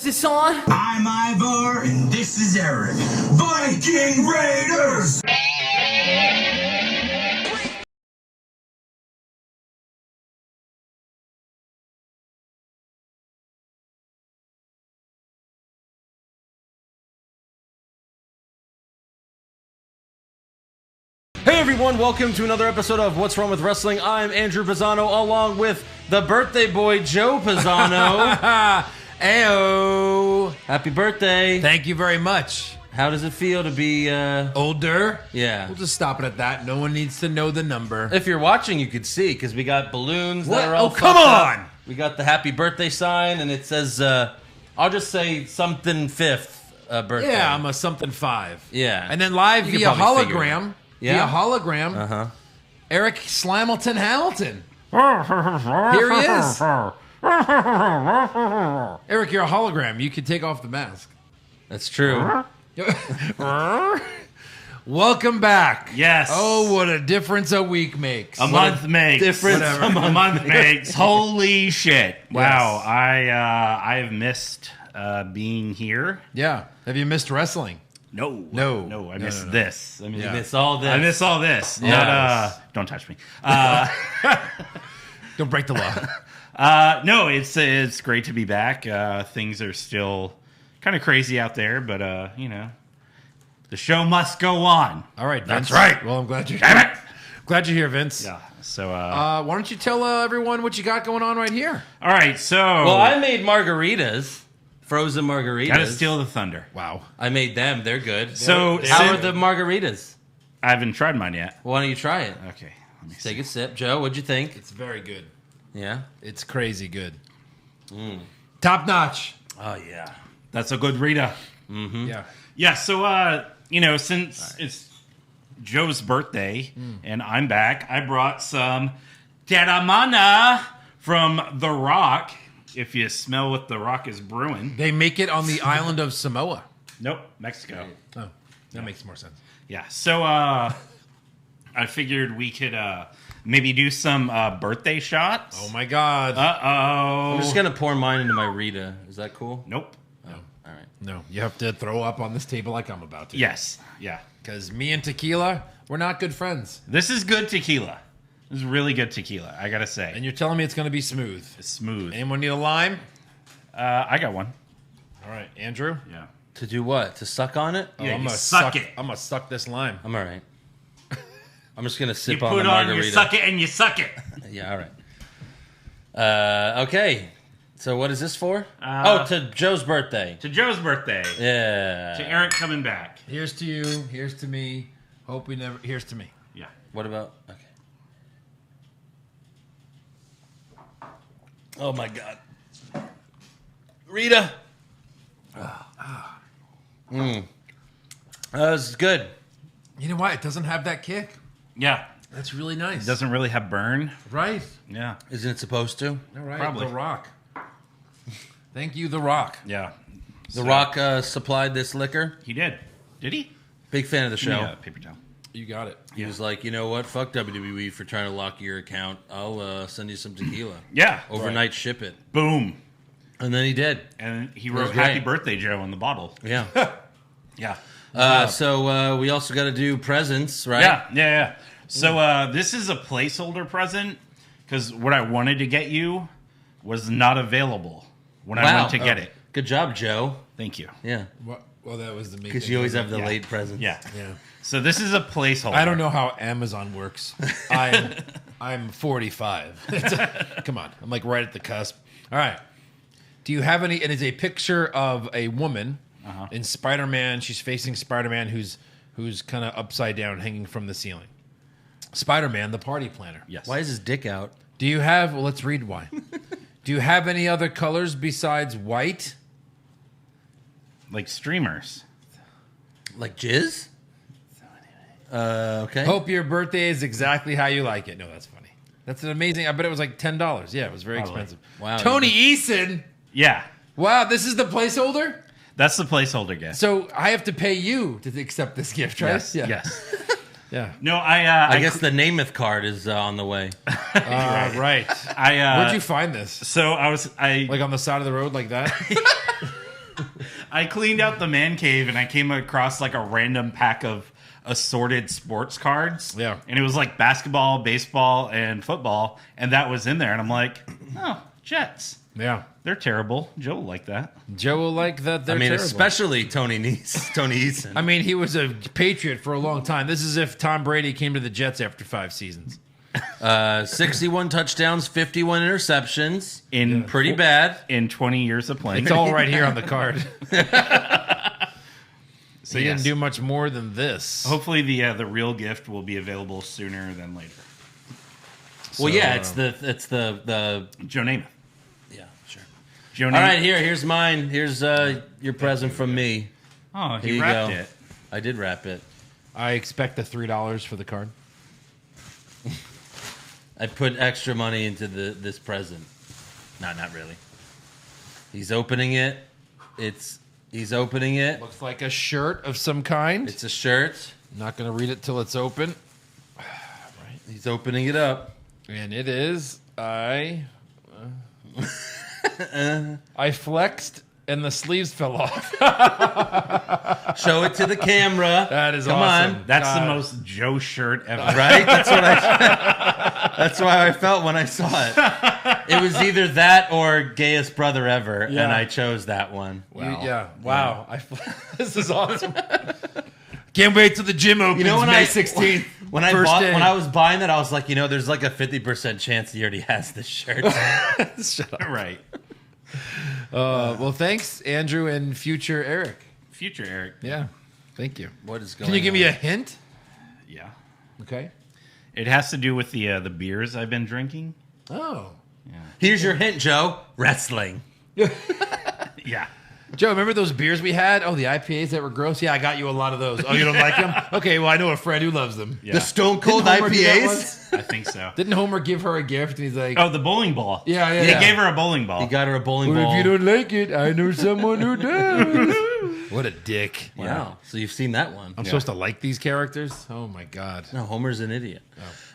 this on? I'm Ivor, and this is Eric. Viking Raiders! Hey everyone, welcome to another episode of What's Wrong with Wrestling. I'm Andrew Pisano, along with the birthday boy, Joe Pisano. Ayo! Happy birthday. Thank you very much. How does it feel to be, Older? Yeah. We'll just stop it at that. No one needs to know the number. If you're watching, you could see, because we got balloons that are all come fucked on! up. We got the happy birthday sign, and it says, I'll just say something fifth birthday. Yeah, I'm a something 5. Yeah. And then live You could via probably figure it hologram. out. Yeah? Via hologram. Uh-huh. Eric Slamilton Hamilton. Here he is. Eric, you're a hologram. You can take off the mask. That's true. Welcome back. Yes. Oh, what a difference a week makes. A month makes. difference Whatever. a month A month makes. Holy shit. Wow. Yes. I have missed being here. Yeah. Have you missed wrestling? No. No. I missed this. I mean, Yeah. It's all this. I miss all this. Yes. Not, don't touch me. Don't break the law. No, it's great to be back. Things are still kind of crazy out there, but you know, the show must go on. All right, Vince. That's right. Well, I'm glad you're Damn it. glad you're here, Vince. Yeah. So, Why don't you tell everyone what you got going on right here? all right. So, Well, I made margaritas. Frozen margaritas. gotta steal the thunder. Wow. I made them. They're good. So, How are the margaritas? I haven't tried mine yet. Why don't you try it? Okay. Let me see. Take a sip. Joe, what'd you think? It's very good. Yeah? It's crazy good. Top notch. Oh, yeah. That's a good Rita. Yeah. Yeah, so you know, since it's Joe's birthday and I'm back, I brought some Terramana from The Rock. If you smell what The Rock is brewing. They make it on the island of Samoa. Nope, Mexico. Oh, that makes more sense. Yeah, so I figured we could maybe do some birthday shots. Oh my God. Uh-oh. I'm just going to pour mine into my Rita. Is that cool? Nope. Oh, all right. No, you have to throw up on this table like I'm about to. Yes, yeah. Because me and tequila, we're not good friends. This is good tequila. This is really good tequila, I gotta say. And you're telling me it's going to be smooth. It's smooth. Anyone need a lime? I got one. All right, Andrew. Yeah. To do what? To suck on it? Yeah, I'm you gonna suck it. I'm going to suck this lime. I'm all right. I'm just going to You sip on put the on, margarita. you suck it, and you suck it. Yeah, all right. Okay. So what is this for? To Joe's birthday. To Joe's birthday. Yeah. To Eric coming back. Here's to you. Here's to me. Hope we never. Here's to me. Yeah. What about... Okay. Oh, my God. Rita. That was good. You know what? It doesn't have that kick. Yeah. That's really nice. It doesn't really have burn. Right. Yeah. Isn't it supposed to? All right. Probably. The Rock. Thank you, The Rock. Yeah. The Rock supplied this liquor. He did. Did he? Big fan of the show. Yeah, paper towel. You got it. He was like, you know what? Fuck WWE for trying to lock your account. I'll send you some tequila. Yeah. Overnight ship it. Boom. And then he did. And he was wrote Happy great. Birthday, Joe, on the bottle. Yeah. Yeah. So we also got to do presents, right? Yeah. So this is a placeholder present because what I wanted to get you was not available when I went to get it. Good job, Joe. Thank you. Yeah. Well, that was the main Because thing. you always have the Yeah. late presents. Yeah. Yeah. So this is a placeholder. I don't know how Amazon works. I'm 45. Come on. I'm like right at the cusp. All right. Do you have any? It is a picture of a woman in Spider-Man. She's facing Spider-Man who's kind of upside down hanging from the ceiling. Spider-Man, the party planner. Yes. Why is his dick out? Do you have, well, let's read why. Do you have any other colors besides white? Like streamers. Like jizz? Okay. Hope your birthday is exactly how you like it. No, that's funny. That's an amazing, I bet it was like $10. Yeah, it was very Probably. expensive. Wow. Tony Eason. Yeah. Wow, this is the placeholder? That's the placeholder gift. So I have to pay you to accept this gift, right? Yes. Yeah. Yes. Yeah. No, I guess the Namath card is on the way. Right. I Where'd you find this? So I Like on the side of the road like that? I cleaned out the man cave and I came across like a random pack of assorted sports cards. Yeah. And it was like basketball, baseball, and football. And that was in there. And I'm like, oh, Jets. Yeah. They're terrible. Joe will like that. Joe will like that. They're terrible. especially Tony Eason. I mean, he was a Patriot for a long time. This is if Tom Brady came to the Jets after 5 seasons. 61 touchdowns, 51 interceptions. Pretty Yeah. bad. In 20 years of playing. It's all right here on the card. So He yes. didn't do much more than this. Hopefully the real gift will be available sooner than later. Well, yeah, it's the Joe Namath. yeah, sure. Joe All Namath. right, here's mine. Here's your present from me. Oh, Here he you wrapped go. it. I did wrap it. I expect the $3 for the card. I put extra money into this present. Not really. He's opening it. He's opening it. Looks like a shirt of some kind. It's a shirt. Not going to read it till it's open. He's opening it up. And it is I flexed and the sleeves fell off. Show it to the camera. That is Come awesome. on. That's God. the most Joe shirt ever. Right? That's why I felt when I saw it. It was either that or gayest brother ever, and Yeah. I chose that one. Yeah. Wow. This is awesome. Can't wait till the gym opens. when May I 16th. when I was buying that, I was like, there's like a 50% chance he already has this shirt. Shut up. Right. Well, thanks, Andrew and future Eric. Future Eric. Yeah. Thank you. What is going Can you give on? me a hint? Yeah. Okay. It has to do with the beers I've been drinking. Oh. Here's your hint, Joe. Wrestling. Yeah. Joe, remember those beers we had? Oh, the IPAs that were gross? Yeah, I got you a lot of those. Oh, you don't like them? Okay, well, I know a friend who loves them. Yeah. The Stone Cold Didn't Homer do that IPAs. once? I think so. Didn't Homer give her a gift? And he's like, Oh, the bowling ball. Yeah, yeah, He yeah. gave her a bowling ball. He got her a bowling well, ball. if you don't like it, I know someone who does. What a dick. Wow. So you've seen that one. I'm supposed to like these characters? Oh, my God. No, Homer's an idiot.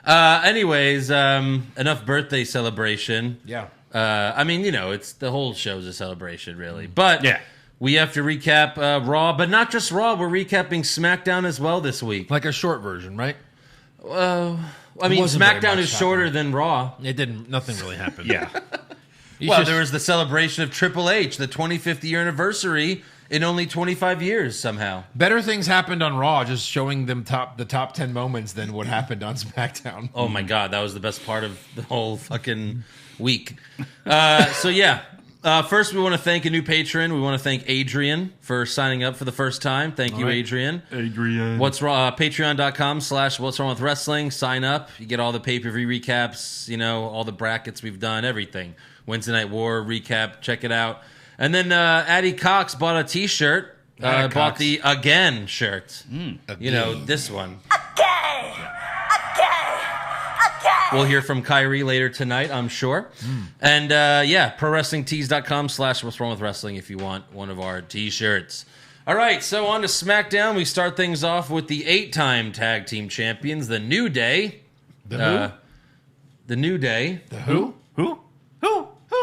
Anyways, enough birthday celebration. Yeah. I mean, it's the whole show's a celebration, really. But Yeah. we have to recap Raw, but not just Raw. We're recapping SmackDown as well this week. Like a short version, right? I mean, wasn't very SmackDown much is shorter happening. than Raw. It didn't, nothing really happened. Yeah. Well, there was the celebration of Triple H, the 25th year anniversary in only 25 years somehow. Better things happened on Raw, just showing them the top 10 moments than what happened on SmackDown. Oh my God, that was the best part of the whole fucking week. First, we want to thank a new patron. We want to thank Adrian for signing up for the first time. Thank you, right. Adrian. Adrian. What's wrong? Patreon.com/What's Wrong with Wrestling. Sign up. You get all the pay-per-view recaps, all the brackets we've done, everything. Wednesday Night War recap. Check it out. And then Addie Cox bought a T-shirt. Addie Bought Cox. the Again shirt. This one. We'll hear from Kyrie later tonight, I'm sure. And ProWrestlingTees.com/What's Wrong with Wrestling if you want one of our T-shirts. All right, so on to SmackDown. We start things off with the 8-time tag team champions, The New Day. The The New Day. who? Who?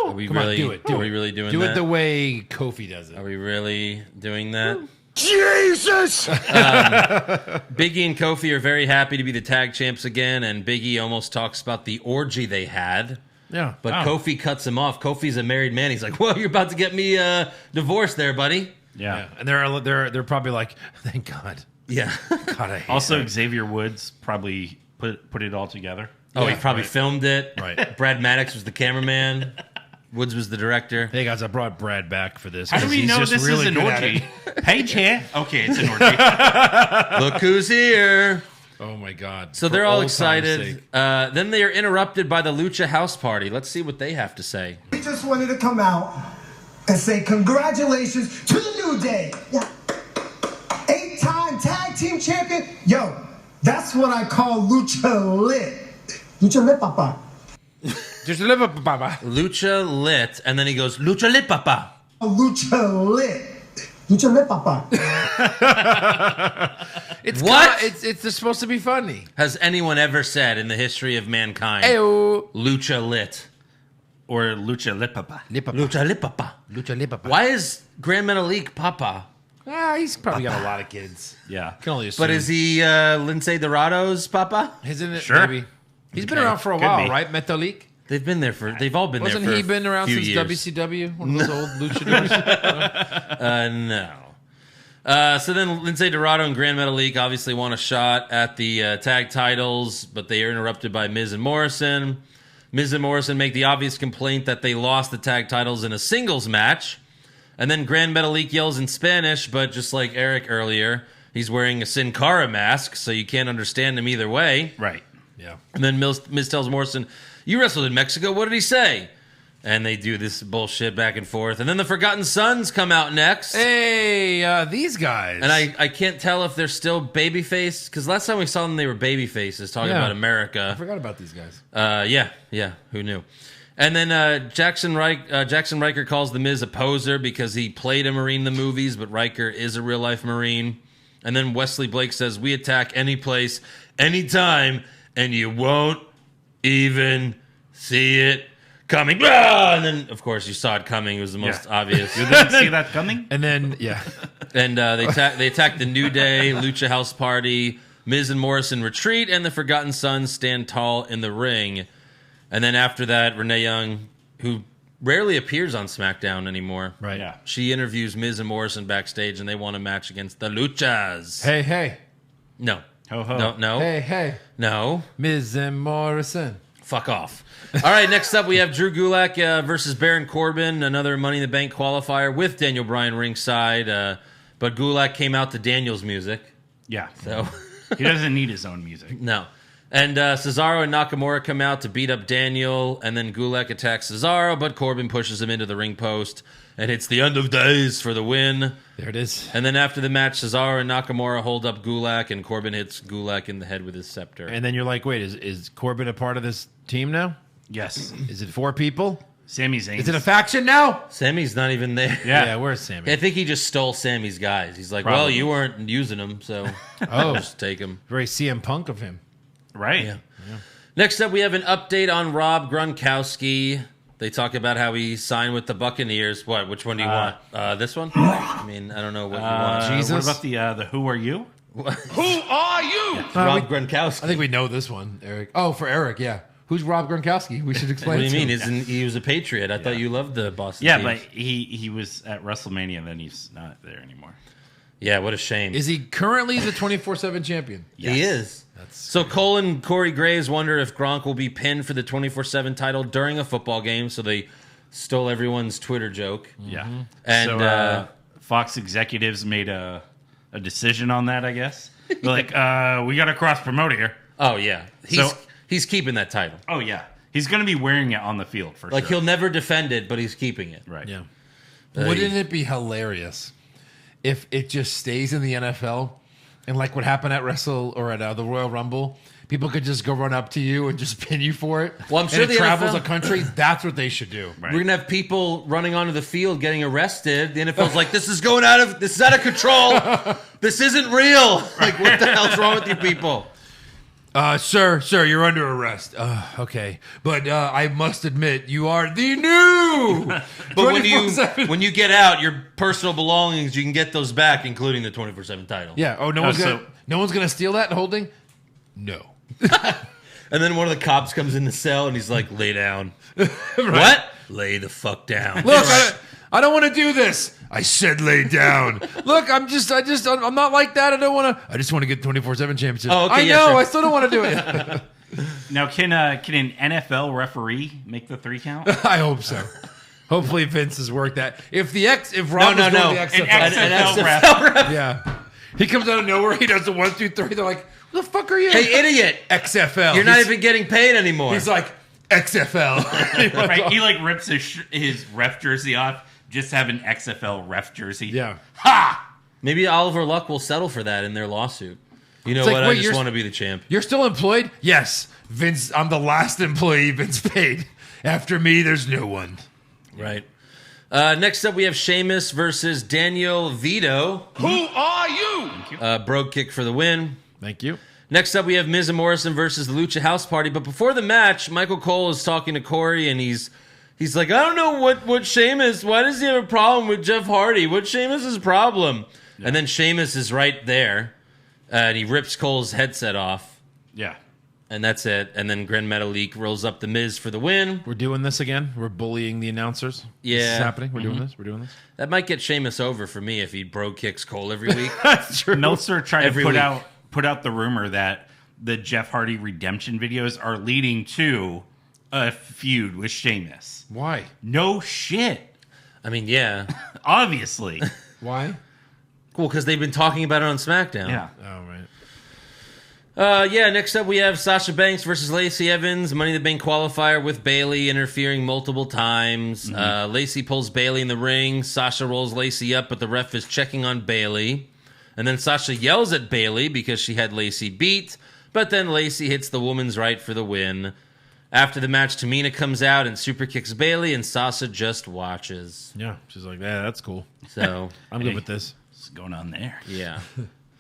Are we Come on, really, do it. Are we really doing Do that? it the way Kofi does it. Are we really doing that? Jesus! Biggie and Kofi are very happy to be the tag champs again, and Biggie almost talks about the orgy they had. Yeah. But Oh. Kofi cuts him off. Kofi's a married man. He's like, "Well, you're about to get me divorced there, buddy." Yeah. And they're probably like, thank God. Yeah. God, I hate Also, that. Xavier Woods probably put it all together. Oh, he Yeah, probably right. filmed it. Right. Brad Maddox was the cameraman. Woods was the director. Hey guys, I brought Brad back for this. How do 'cause we he's know just this really is an good at orgy? it. Paige here. Okay, it's an orgy. Look who's here. Oh my God. So For they're all old time's excited. sake. Then they are interrupted by the Lucha House Party. Let's see what they have to say. We just wanted to come out and say congratulations to the New Day. Yeah. 8-time tag team champion. Yo, that's what I call lucha lit. Lucha lit, papa. Just live up, Baba. Lucha Lit, and then he goes, Lucha Lit, Papa. Lucha lit. Lucha lit, papa. It's What? It's supposed to be funny. Has anyone ever said in the history of mankind, Ayo. Lucha Lit? Or Lucha Lipapa. Lucha Lipapa. Lucha Lipapa. Why is Grand Metalik Papa? He's probably got a lot of kids. Yeah. Can only assume. But is he Lindsay Dorado's Papa? Isn't it? Sure. Maybe. He's been Okay. around for a Could while, be. right? Metalik? They've been there for. They've all been Wasn't there for he been a around few since years. WCW? One of those old luchadors? No. So then Lindsay Dorado and Grand Metalik obviously want a shot at the tag titles, but they are interrupted by Miz and Morrison. Miz and Morrison make the obvious complaint that they lost the tag titles in a singles match. And then Grand Metalik yells in Spanish, but just like Eric earlier, he's wearing a Sin Cara mask, so you can't understand him either way. Right. Yeah. And then Miz tells Morrison, "You wrestled in Mexico. What did he say?" And they do this bullshit back and forth. And then the Forgotten Sons come out next. Hey, these guys. And I can't tell if they're still babyface, because last time we saw them, they were babyfaces talking Yeah. about I America. forgot about these guys. Yeah, who knew? And then Jackson Riker calls The Miz a poser because he played a Marine in the movies, but Riker is a real-life Marine. And then Wesley Blake says, "We attack any place, anytime, and you won't even see it coming." Ah! And then, of course, you saw it coming. It was the most obvious. You didn't see that coming? And then, yeah. And they attack the New Day, Lucha House Party. Miz and Morrison retreat, and the Forgotten Sons stand tall in the ring. And then after that, Renee Young, who rarely appears on SmackDown anymore, Right. Yeah. she interviews Miz and Morrison backstage, and they want a match against the Luchas. Hey. No. Ho, ho. No. Hey. No. Miz and Morrison. Fuck off. All right, next up we have Drew Gulak versus Baron Corbin, another Money in the Bank qualifier with Daniel Bryan ringside. But Gulak came out to Daniel's music, Yeah. so He doesn't need his own music. no. And Cesaro and Nakamura come out to beat up Daniel, and then Gulak attacks Cesaro, but Corbin pushes him into the ring post and hits the end of days for the win. There it is. And then after the match, Cesaro and Nakamura hold up Gulak, and Corbin hits Gulak in the head with his scepter. And then you're like, wait, is Corbin a part of this team now? Yes. Is it 4 people? Sami Zayn. Is it a faction now? Sammy's not even there. Yeah. Where's Sammy? I think he just stole Sammy's guys. He's like, well, Probably. you weren't using them, so Oh. just take them. Very CM Punk of him. Right. Yeah. Next up, we have an update on Rob Gronkowski. They talk about how he signed with the Buccaneers. What? Which one do you want? This one? I mean, I don't know what you want. Jesus. What about the Who Are You? Who are you? Rob Gronkowski. I think we know this one, Eric. Oh, for Eric, yeah. Who's Rob Gronkowski? We should explain. What do you it mean? to him. Isn't he was a Patriot? I thought you loved the Boston Yeah, teams. but he was at WrestleMania, and then he's not there anymore. Yeah, what a shame. Is he currently the 24/7 champion? He is. So Cole and Corey Graves wonder if Gronk will be pinned for the 24/7 title during a football game, so they stole everyone's Twitter joke. Yeah. And So Fox executives made a decision on that, I guess. They're like, we got to cross promote here. oh yeah, he's keeping that title. Oh, yeah. He's going to be wearing it on the field for Like sure. he'll never defend it, but he's keeping it. Right. Yeah. Wouldn't it be hilarious if it just stays in the NFL and like what happened at the Royal Rumble, people could just go run up to you and just pin you for it? Well, I'm sure and it the travels NFL a country. That's what they should do. Right. We're gonna have people running onto the field getting arrested. The NFL's like, this is out of control. This isn't real. Like, what the hell's wrong with you people? Sir, you're under arrest. Okay, but I must admit, you are the new. But 24/7. when you get out, your personal belongings, you can get those back, including the 24/7 title. Yeah. Oh, no one's gonna steal that holding. No. And then one of the cops comes in the cell and he's like, lay down. What? Lay the fuck down. Look, I don't want to do this. I said lay down. Look, I'm not like that. I just want to get 24/7 championship. Oh, okay, I yeah, know. sure. I still don't want to do it. Now, can an NFL referee make the 3 count? I hope so. Hopefully Vince has worked that. If Rob No. was going to the XFL, An XFL ref. yeah, he comes out of nowhere. He does the 1, 2, 3. They're like, "Who the fuck are you?" Hey, idiot. XFL. You're not even getting paid anymore. He's like XFL. Right? He like rips his ref jersey off just to have an XFL ref jersey. Yeah. Ha! Maybe Oliver Luck will settle for that in their lawsuit. You know It's like, what? wait, I just you're- want to be the champ. You're still employed? Yes. Vince, I'm the last employee Vince paid. After me, there's no one. Right. Next up, we have Sheamus versus Daniel Vito. Who are you? Brogue kick for the win. Thank you. Next up, we have Miz and Morrison versus the Lucha House Party. But before the match, Michael Cole is talking to Corey, and he's He's like, I don't know what Sheamus. Why does he have a problem with Jeff Hardy? What's Sheamus's problem? Yeah. And then Sheamus is right there, and he rips Cole's headset off. Yeah. And that's it. And then Grand Metalik rolls up the Miz for the win. We're doing this again. We're bullying the announcers. Yeah, this is happening. We're doing this. We're doing this. That might get Sheamus over for me if he bro kicks Cole every week. That's true. Meltzer tried to put out the rumor that the Jeff Hardy redemption videos are leading to a feud with Sheamus. Why? No shit. I mean, yeah, obviously. Why? Cool, because they've been talking about it on SmackDown. Yeah. Oh, right. Next up we have Sasha Banks versus Lacey Evans, Money in the Bank qualifier with Bayley interfering multiple times. Lacey pulls Bayley in the ring. Sasha rolls Lacey up, but the ref is checking on Bayley. And then Sasha yells at Bayley because she had Lacey beat, but then Lacey hits the woman's right for the win. After the match, Tamina comes out and super kicks Bayley, and Sasha just watches. Yeah, she's like, yeah, that's cool. So I'm good with this. What's going on there? Yeah.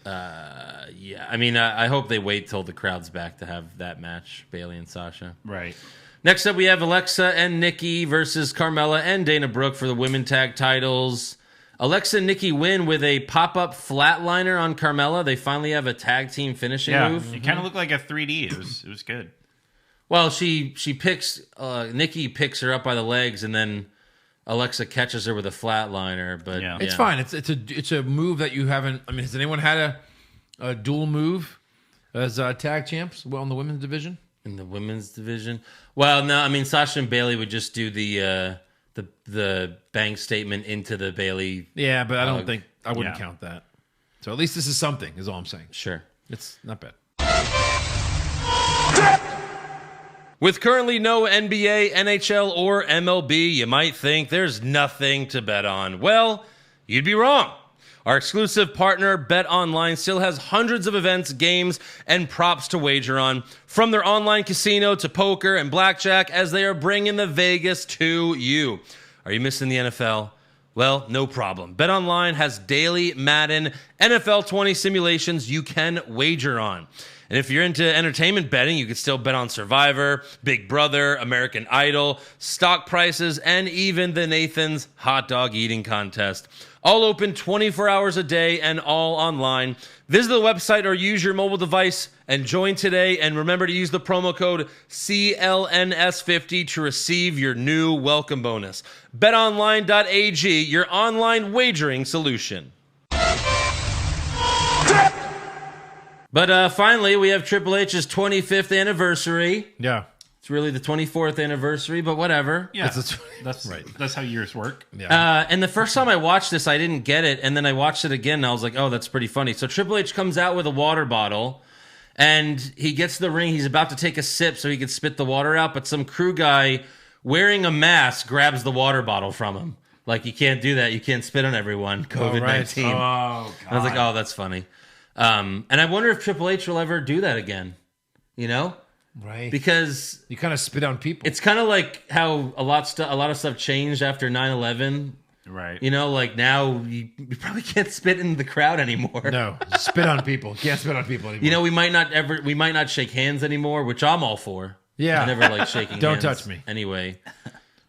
I mean, I hope they wait till the crowd's back to have that match, Bayley and Sasha. Right. Next up, we have Alexa and Nikki versus Carmella and Dana Brooke for the women tag titles. Alexa and Nikki win with a pop-up flatliner on Carmella. They finally have a tag team finishing move. It kind of looked like a 3D. It was good. Well, she picks Nikki picks her up by the legs, and then Alexa catches her with a flatliner. But it's fine. It's a move that you haven't. I mean, has anyone had a dual move as tag champs? Well, in the women's division. In the women's division, well, no. I mean, Sasha and Bayley would just do the bank statement into the Bayley. Yeah, but I wouldn't count that. So at least this is something. Is all I'm saying. Sure, it's not bad. With currently no NBA, NHL, or MLB, you might think there's nothing to bet on. Well, you'd be wrong. Our exclusive partner, BetOnline, still has hundreds of events, games, and props to wager on, from their online casino to poker and blackjack, as they are bringing the Vegas to you. Are you missing the NFL? Well, no problem. BetOnline has daily Madden NFL 20 simulations you can wager on. And if you're into entertainment betting, you can still bet on Survivor, Big Brother, American Idol, stock prices, and even the Nathan's hot dog eating contest. All open 24 hours a day and all online. Visit the website or use your mobile device and join today. And remember to use the promo code CLNS50 to receive your new welcome bonus. BetOnline.ag, your online wagering solution. But finally, we have Triple H's 25th anniversary. Yeah. It's really the 24th anniversary, but whatever. Yeah, that's right. That's how years work. Yeah. And the first time I watched this, I didn't get it. And then I watched it again, and I was like, oh, that's pretty funny. So Triple H comes out with a water bottle, and he gets to the ring. He's about to take a sip so he can spit the water out, but some crew guy wearing a mask grabs the water bottle from him. Like, you can't do that. You can't spit on everyone. COVID-19. Oh, God. I was like, oh, that's funny. And I wonder if Triple H will ever do that again. You know? Right. Because you kind of spit on people. It's kind of like how a lot of stuff changed after 9/11. Right. You know, like now you probably can't spit in the crowd anymore. No, spit on people. Can't spit on people anymore. You know, we might not shake hands anymore, which I'm all for. Yeah. I never like shaking Don't hands. touch me. Anyway.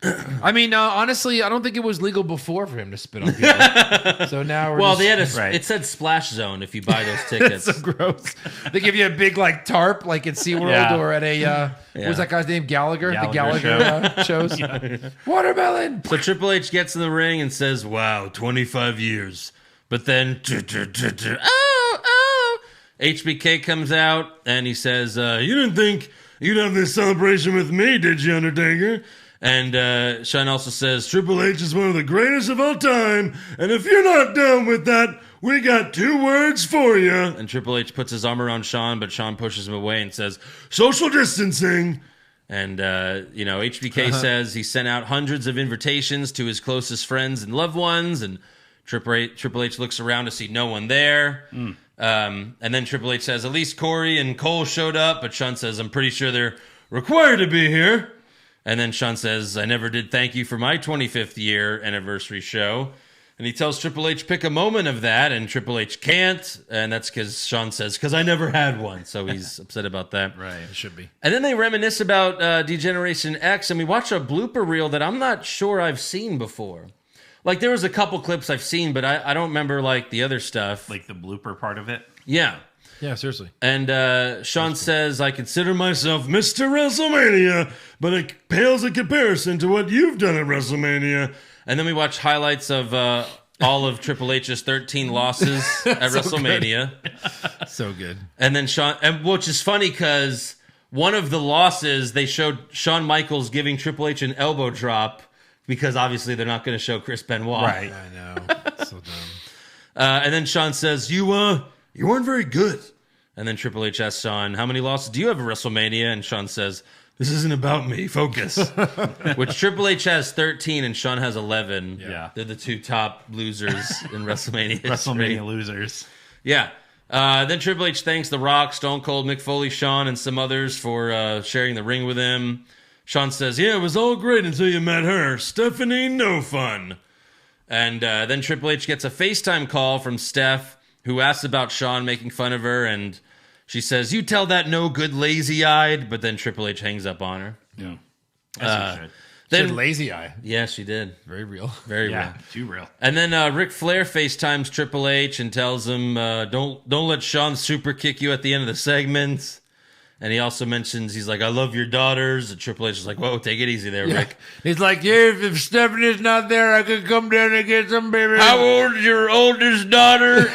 I mean, honestly, I don't think it was legal before for him to spit on people. So now we're they had it said Splash Zone if you buy those tickets. That's so gross. They give you a big tarp like at SeaWorld or at a what was that guy's name? Gallagher? The Gallagher shows. Watermelon. So Triple H gets in the ring and says, "Wow, 25 years." But then HBK comes out and he says, "You didn't think you'd have this celebration with me, did you, Undertaker?" And Sean also says, Triple H is one of the greatest of all time, and if you're not down with that, we got 2 words for you. And Triple H puts his arm around Sean, but Sean pushes him away and says, social distancing. And, HBK says he sent out hundreds of invitations to his closest friends and loved ones, and Triple H looks around to see no one there. And then Triple H says, at least Corey and Cole showed up, but Sean says, I'm pretty sure they're required to be here. And then Sean says, I never did thank you for my 25th year anniversary show. And he tells Triple H pick a moment of that, and Triple H can't, and that's because Sean says, because I never had one. So he's upset about that. Right, it should be. And then they reminisce about Degeneration X, and we watch a blooper reel that I'm not sure I've seen before. Like, there was a couple clips I've seen, but I don't remember, like, the other stuff. Like the blooper part of it? Yeah. Yeah, seriously. And Sean says, I consider myself Mr. WrestleMania, but it pales in comparison to what you've done at WrestleMania. And then we watch highlights of all of Triple H's 13 losses at WrestleMania. So good. And then which is funny because one of the losses, they showed Shawn Michaels giving Triple H an elbow drop because obviously they're not going to show Chris Benoit. Right. I know. So dumb. And then Sean says, you weren't very good. And then Triple H asks Sean, how many losses do you have at WrestleMania? And Sean says, this isn't about me. Focus. Which Triple H has 13 and Sean has 11. Yeah. They're the two top losers in WrestleMania. WrestleMania losers. Yeah. Then Triple H thanks The Rock, Stone Cold, Mick Foley, Sean, and some others for sharing the ring with him. Sean says, yeah, it was all great until you met her. Stephanie, no fun. And then Triple H gets a FaceTime call from Steph, who asks about Sean making fun of her, and she says, you tell that no good lazy-eyed, but then Triple H hangs up on her. Yeah. As you should. Then Said lazy eye. yeah, she did. Very real. Very Yeah, real. too real. And then Ric Flair FaceTimes Triple H and tells him, don't let Sean super kick you at the end of the segment. And he also mentions, he's like, I love your daughters. And Triple H is like, whoa, take it easy there, Rick. He's like, yeah, if Stephanie's not there, I could come down and get some baby. How old is your oldest daughter?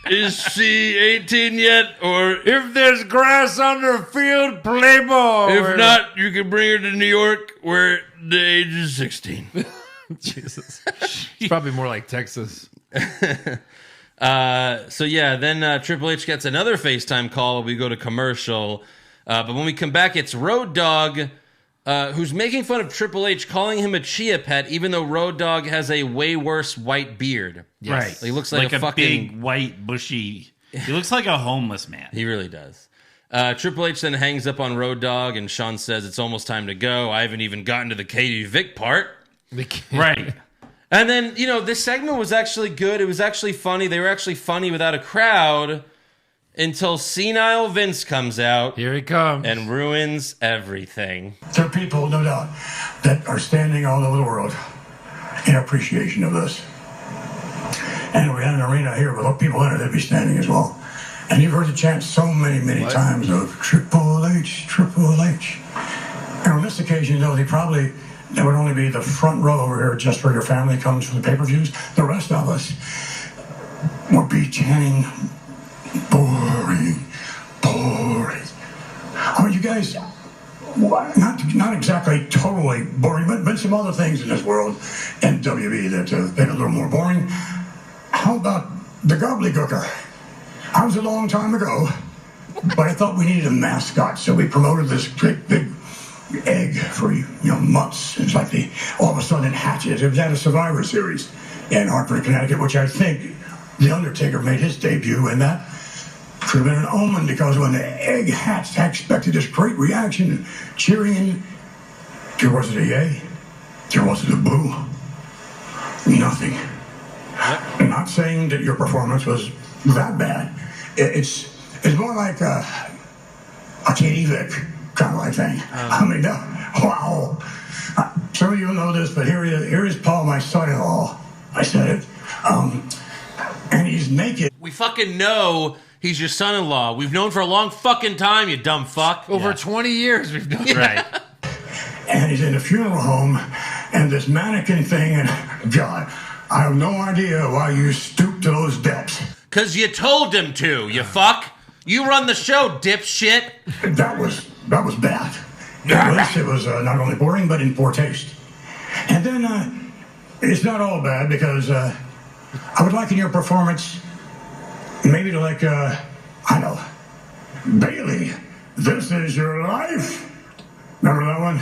Is she 18 yet? Or If there's grass on the field, play ball. if not, you can bring her to New York where the age is 16. Jesus. It's probably more like Texas. So yeah, then Triple H gets another FaceTime call. We go to commercial. But when we come back, it's Road Dogg, who's making fun of Triple H, calling him a chia pet, even though Road Dogg has a way worse white beard. Right. He looks like a fucking... big, white, bushy... He looks like a homeless man. He really does. Triple H then hangs up on Road Dogg, and Sean says, it's almost time to go. I haven't even gotten to the Katie Vick part. Right. And then, this segment was actually good. It was actually funny. They were actually funny without a crowd until senile Vince comes out Here he comes. and ruins everything. There are people, no doubt, that are standing all over the world in appreciation of this. And if we had an arena here with people in it, they'd be standing as well. And you've heard the chant so many, many times of Triple H, Triple H. And on this occasion, though, there would only be the front row over here just where your family comes for the pay-per-views. The rest of us would be chanting, boring, boring. I mean, you guys, not exactly totally boring, but some other things in this world and WWE that have been a little more boring. How about the gobbledygooker? That was a long time ago, but I thought we needed a mascot, so we promoted this great big egg for months. It's like all of a sudden it hatches. It was at a Survivor Series in Hartford, Connecticut, which I think The Undertaker made his debut, and that should have been an omen, because when the egg hatched, I expected this great reaction and cheering, and there wasn't a yay, there wasn't a boo, nothing. I'm not saying that your performance was that bad. It's more like a Katie Vick kind of like thing. I mean, wow. Some of you know this, but here is Paul, my son-in-law. I said it. And he's naked. We fucking know he's your son-in-law. We've known for a long fucking time, you dumb fuck. Over 20 years we've done Right. And he's in a funeral home, and this mannequin thing, and God, I have no idea why you stooped to those depths. Because you told him to, you fuck. You run the show, dipshit. That was bad. It was not only boring, but in poor taste. And then it's not all bad, because I would liken your performance maybe to like, Bailey, This Is Your Life. Remember that one?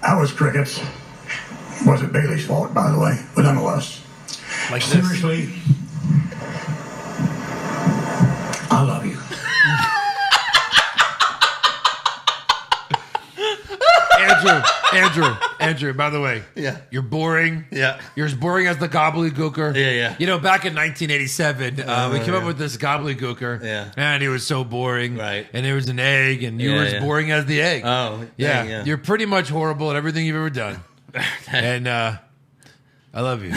That was crickets. Wasn't Bailey's fault, by the way, but nonetheless. Like this. Seriously, I love you. Andrew, Andrew, by the way, you're boring. Yeah. You're as boring as the gobbledygooker. Yeah. You know, back in 1987, we came up with this gobbledygooker. Yeah. And it was so boring. Right. And there was an egg, and you were as boring as the egg. Oh, yeah. dang, yeah. You're pretty much horrible at everything you've ever done. And I love you.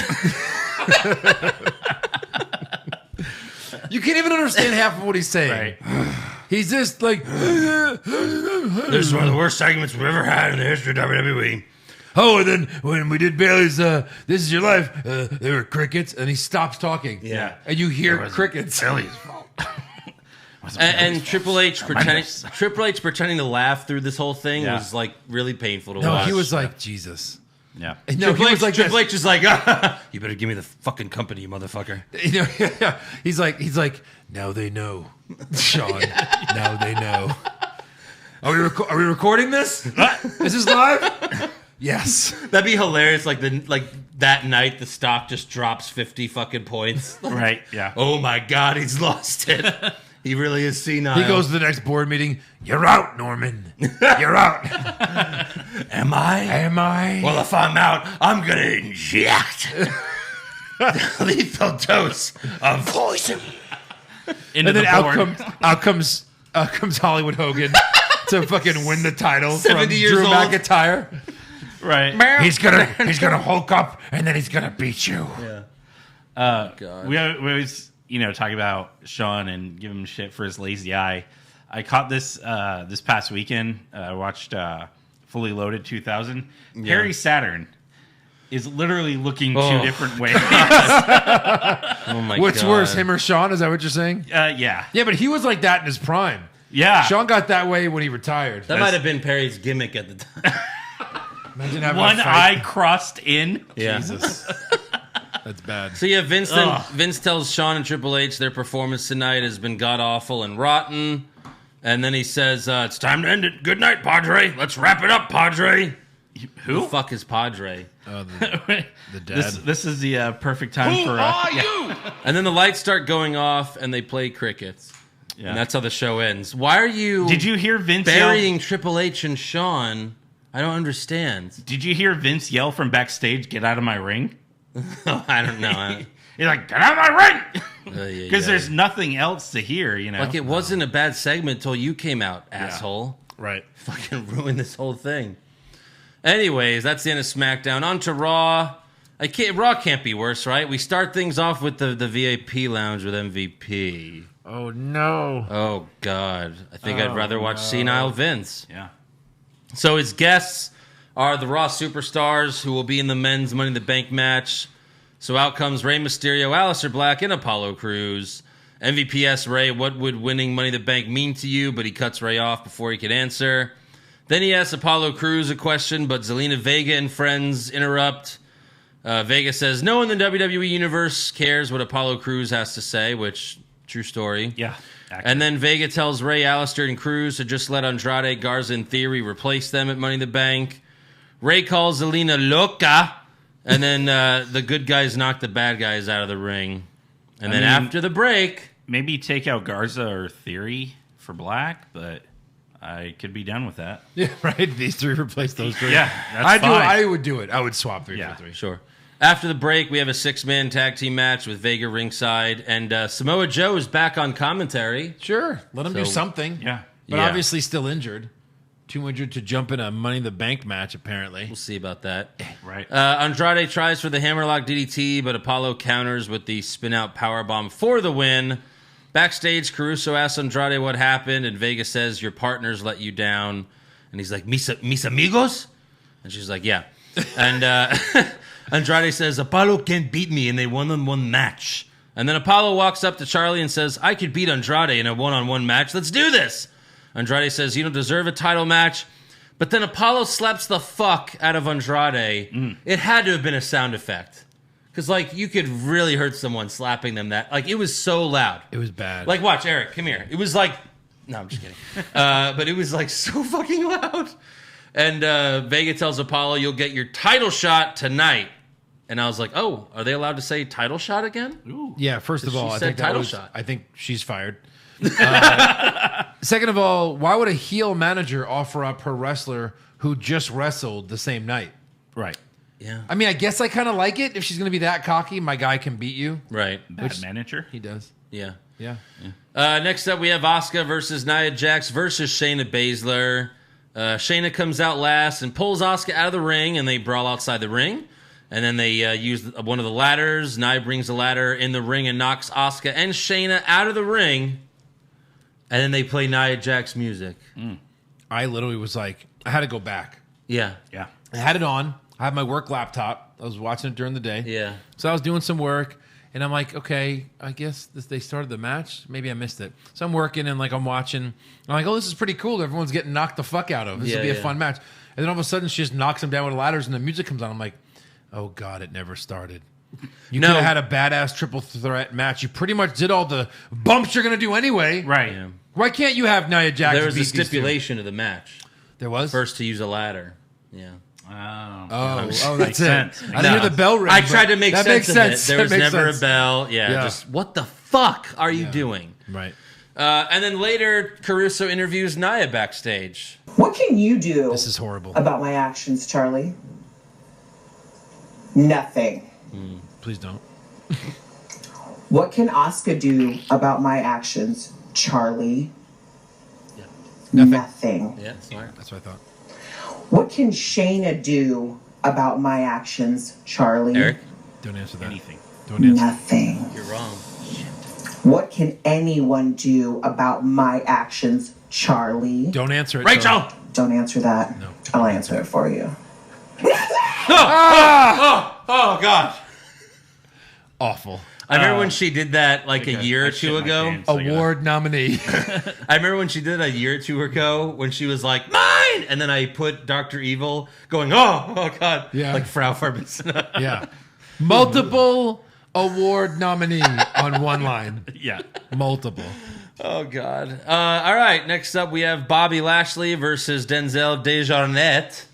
You can't even understand half of what he's saying. Right. He's just like, This is one of the worst segments we've ever had in the history of WWE. oh, and then when we did Bailey's This Is Your Life, there were crickets, and he stops talking. Yeah. And you hear crickets. Bailey's fault. And Triple H pretending to laugh through this whole thing was like really painful to No, watch. he was like, Jesus. Yeah. No, he was like Triple this. H is like, you better give me the fucking company, you motherfucker. You know, he's like, now they know, Sean. Now they know. Are we recording this? Is this live? Yes. That'd be hilarious. Like that night, the stock just drops 50 fucking points. Right. Yeah. Oh my god, he's lost it. He really is senile. He goes to the next board meeting. You're out, Norman. You're out. Am I? Am I? Well, if I'm out, I'm gonna inject a lethal dose of poison. Into and then the board. out comes Hollywood Hogan to fucking win the title 70 from years Drew old. McIntyre. Right. He's gonna Hulk up and then he's gonna beat you. God. We always, talk about Sean and give him shit for his lazy eye. I caught this this past weekend. I watched Fully Loaded 2000. Harry Saturn is literally looking two different ways. Oh my What's god. worse, him or Sean? Is that what you're saying? Yeah. Yeah, but he was like that in his prime. Yeah. Sean got that way when he retired. That might have been Perry's gimmick at the time. Imagine having One a fight. eye crossed in. Yeah. Jesus. That's bad. So yeah, Vince tells Shawn and Triple H their performance tonight has been god awful and rotten, and then he says it's time to end it. Good night, Padre. Let's wrap it up, Padre. Who? The fuck is Padre? The dad. This is the perfect time for. you? And then the lights start going off, and they play crickets, and that's how the show ends. Why are you? Did you hear Vince burying Triple H and Shawn? I don't understand. Did you hear Vince yell from backstage, "Get out of my ring"? Oh, I don't know. He's like, "Get out of my ring," because yeah. there's nothing else to hear. Like it wasn't a bad segment until you came out, asshole. Right. Fucking ruined this whole thing. Anyways, that's the end of SmackDown. On to Raw. Raw can't be worse, right? We start things off with the VIP lounge with MVP. Oh no. Oh God, I think I'd rather watch senile Vince. Yeah. So his guests are the Raw superstars who will be in the men's Money in the Bank match. So out comes Rey Mysterio, Aleister Black, and Apollo Crews. MVP asks Rey, what would winning Money in the Bank mean to you? But he cuts Rey off before he could answer. Then he asks Apollo Crews a question, but Zelina Vega and friends interrupt. Vega says, no one in the WWE Universe cares what Apollo Crews has to say, which, true story. Yeah. And then Vega tells Rey, Aleister, and Cruz to just let Andrade, Garza, and Theory replace them at Money in the Bank. Rey calls Zelina loca, and then the good guys knock the bad guys out of the ring. And then after the break... Maybe take out Garza or Theory for Black, but I could be done with that. Yeah, right. These three replace those three. Yeah, that's fine. I would do it. I would swap 3 for 3. Sure. After the break, we have a 6-man tag team match with Vega ringside, and Samoa Joe is back on commentary. Sure. Let him do something. Yeah. But obviously still injured. Too injured to jump in a Money in the Bank match, apparently. We'll see about that. Right. Andrade tries for the hammerlock DDT, but Apollo counters with the spin-out powerbomb for the win. Backstage, Caruso asks Andrade what happened, and Vega says, your partners let you down. And he's like, mis amigos? And she's like, yeah. And Andrade says, Apollo can't beat me in a one-on-one match. And then Apollo walks up to Charlie and says, I could beat Andrade in a one-on-one match. Let's do this. Andrade says, you don't deserve a title match. But then Apollo slaps the fuck out of Andrade. It had to have been a sound effect. Because, you could really hurt someone slapping them that. It was so loud. It was bad. Watch, Eric, come here. It was no, I'm just kidding. But it was, so fucking loud. And Vega tells Apollo, you'll get your title shot tonight. And I was like, oh, are they allowed to say title shot again? Ooh. Yeah, first of all, She I said think title shot. I think she's fired. Second of all, why would a heel manager offer up her wrestler who just wrestled the same night? Right. Yeah. I mean, I guess I kind of like it. If she's going to be that cocky, my guy can beat you. Right. Bad manager. He does. Yeah. Yeah. Next up, we have Asuka versus Nia Jax versus Shayna Baszler. Shayna comes out last and pulls Asuka out of the ring, and they brawl outside the ring. And then they use one of the ladders. Nia brings the ladder in the ring and knocks Asuka and Shayna out of the ring. And then they play Nia Jax music. I literally was like, I had to go back. Yeah. Yeah. I had it on. I had my work laptop. I was watching it during the day. Yeah. So I was doing some work, and I'm like, okay, I guess they started the match. Maybe I missed it. So I'm working, and I'm watching. I'm like, oh, this is pretty cool. Everyone's getting knocked the fuck out of. This will be a fun match. And then all of a sudden, she just knocks him down with ladders, and the music comes on. I'm like, oh, God, it never started. You could have had a badass triple threat match. You pretty much did all the bumps you're going to do anyway. Right. Yeah. Why can't you have Nia Jax? There was a beat these two? stipulation of the match. There was? First to use a ladder. Yeah. Oh, that's Makes it. sense. I didn't hear the bell ring. I but tried to make that sense makes of sense. it. There was That makes never sense. a bell. Yeah, just what the fuck are you doing? Right. And then later, Caruso interviews Nia backstage. What can you do This is horrible. about my actions, Charlie? Nothing. Please don't. What can Asuka do about my actions, Charlie? Nothing. Yeah, smart. That's what I thought. What can Shayna do about my actions, Charlie? Eric, Don't answer that. Anything. Don't answer. Nothing. you're wrong. What can anyone do about my actions, Charlie? Don't answer it. Rachel! Charlie. Don't answer that. No. I'll answer it for you. Oh God! Awful. I remember when she did that like a year I or shit two my ago. pants. I gotta- Award nominee. I remember when she did it a year or two ago when she was like, mine! And then I put Dr. Evil going, oh God. Yeah. Like Frau Farbenzina. Yeah. Multiple award nominee on one line. Yeah. Multiple. Oh God. All right. Next up, we have Bobby Lashley versus Denzel Desjardins.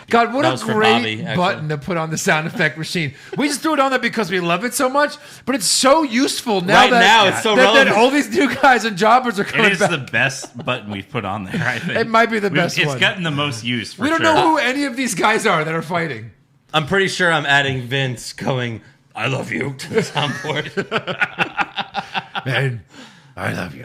God, what That a was for great Bobby, actually. button to put on the sound effect machine. We just threw it on there because we love it so much, but it's so useful now. Right now, it's so relevant. That all these new guys and jobbers are coming It is back. the best button we've put on there, I think. It might be the best It's one. gotten the most use, for We don't sure. know who any of these guys are that are fighting. I'm pretty sure I'm adding Vince going, I love you to the soundboard. Man, I love you.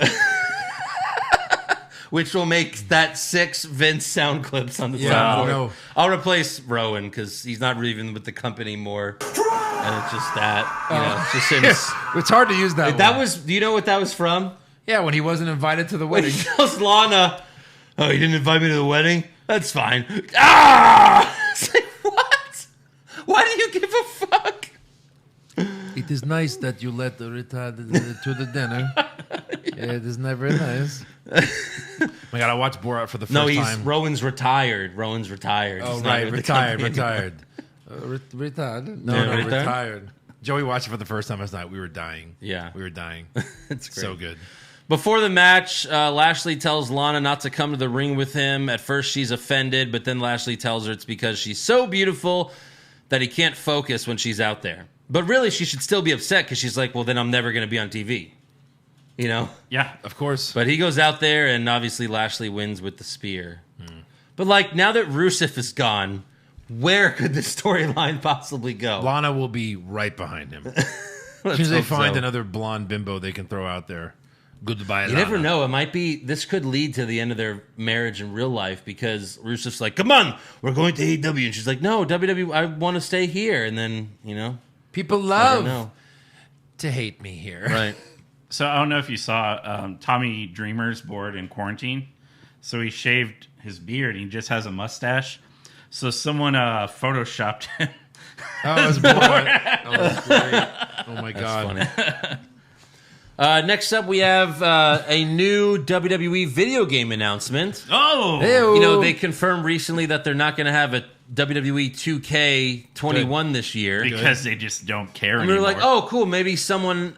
Which will make that 6 Vince sound clips on the Yeah, soundboard. no. I'll replace Rowan because he's not really even with the company more. And it's just that. You know, it's just him. It's hard to use that That one. was, do you know what that was from? Yeah, when he wasn't invited to the When wedding. he tells Lana, oh, you didn't invite me to the wedding? That's fine. Ah! It's like, what? Why do you give a fuck? It is nice that you let the retarded to the dinner. It is never nice. My God, I watched Borat for the first No, time. Rowan's retired. Rowan's retired. Oh, He's not right. with the Retired. company Retired. Retired? No, Yeah, no, retired? retired. Joey watched it for the first time last night. We were dying. Yeah. We were dying. It's great. So good. Before the match, Lashley tells Lana not to come to the ring with him. At first, she's offended, but then Lashley tells her it's because she's so beautiful that he can't focus when she's out there. But really, she should still be upset because she's like, well, then I'm never going to be on TV. You know? Yeah. Of course. But he goes out there, and obviously Lashley wins with the spear. But, like, now that Rusev is gone, where could the storyline possibly go? Lana will be right behind him. As Let's soon as they hope find so. another blonde bimbo they can throw out there. Goodbye, You Lana. never know. It might be. This could lead to the end of their marriage in real life because Rusev's like, "Come on, we're going to AEW," and she's like, "No, WWE. I want to stay here." And then People I love don't know. to hate me here. Right? So I don't know if you saw Tommy Dreamer's bored in quarantine. So he shaved his beard. He just has a mustache. So someone photoshopped him. Oh, that was Borat. Oh, that's great. Oh my God. Funny. Next up, we have a new WWE video game announcement. Oh! Ew. You know, they confirmed recently that they're not going to have a WWE 2K21 this year. Because they just don't care And we were anymore. like, oh, cool, maybe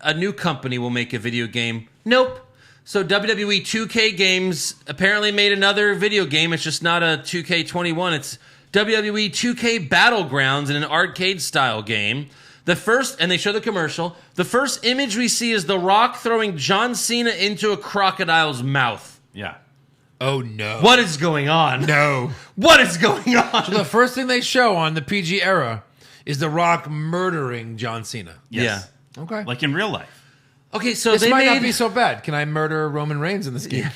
a new company will make a video game. Nope. So WWE 2K Games apparently made another video game. It's just not a 2K21. It's WWE 2K Battlegrounds in an arcade-style game. The first, and they show the commercial, the first image we see is The Rock throwing John Cena into a crocodile's mouth. Yeah. Oh, no. What is going on? No. What is going on? So the first thing they show on the PG era is The Rock murdering John Cena. Yes. Yeah. Okay. Like in real life. Okay, so This they might made not be so bad. Can I murder Roman Reigns in this game?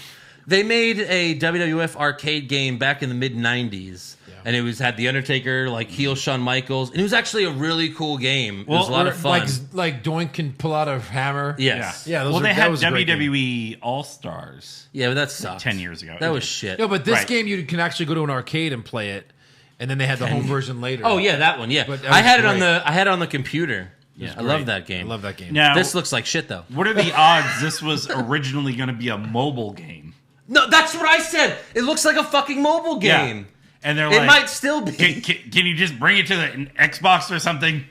they made a WWF arcade game back in the mid '90s, and it had the Undertaker like heel Shawn Michaels, and it was actually a really cool game. It was a lot of fun. Like Doink can pull out a hammer. Yes. Yeah, Well, they that had was a great game. WWE All Stars Yeah, but that sucked. 10 years ago. That was shit. No, but this Right. game you can actually go to an arcade and play it, and then they had the home version later. Oh yeah, that one. Yeah, But that I was had it great. I had it on the computer. Yeah, I love that game. I love that game. Now, This looks like shit though. what are the odds this was originally going to be a mobile game? No, that's what I said. It looks like a fucking mobile game. Yeah. And they're It like, might still be. Can you just bring it to the Xbox or something?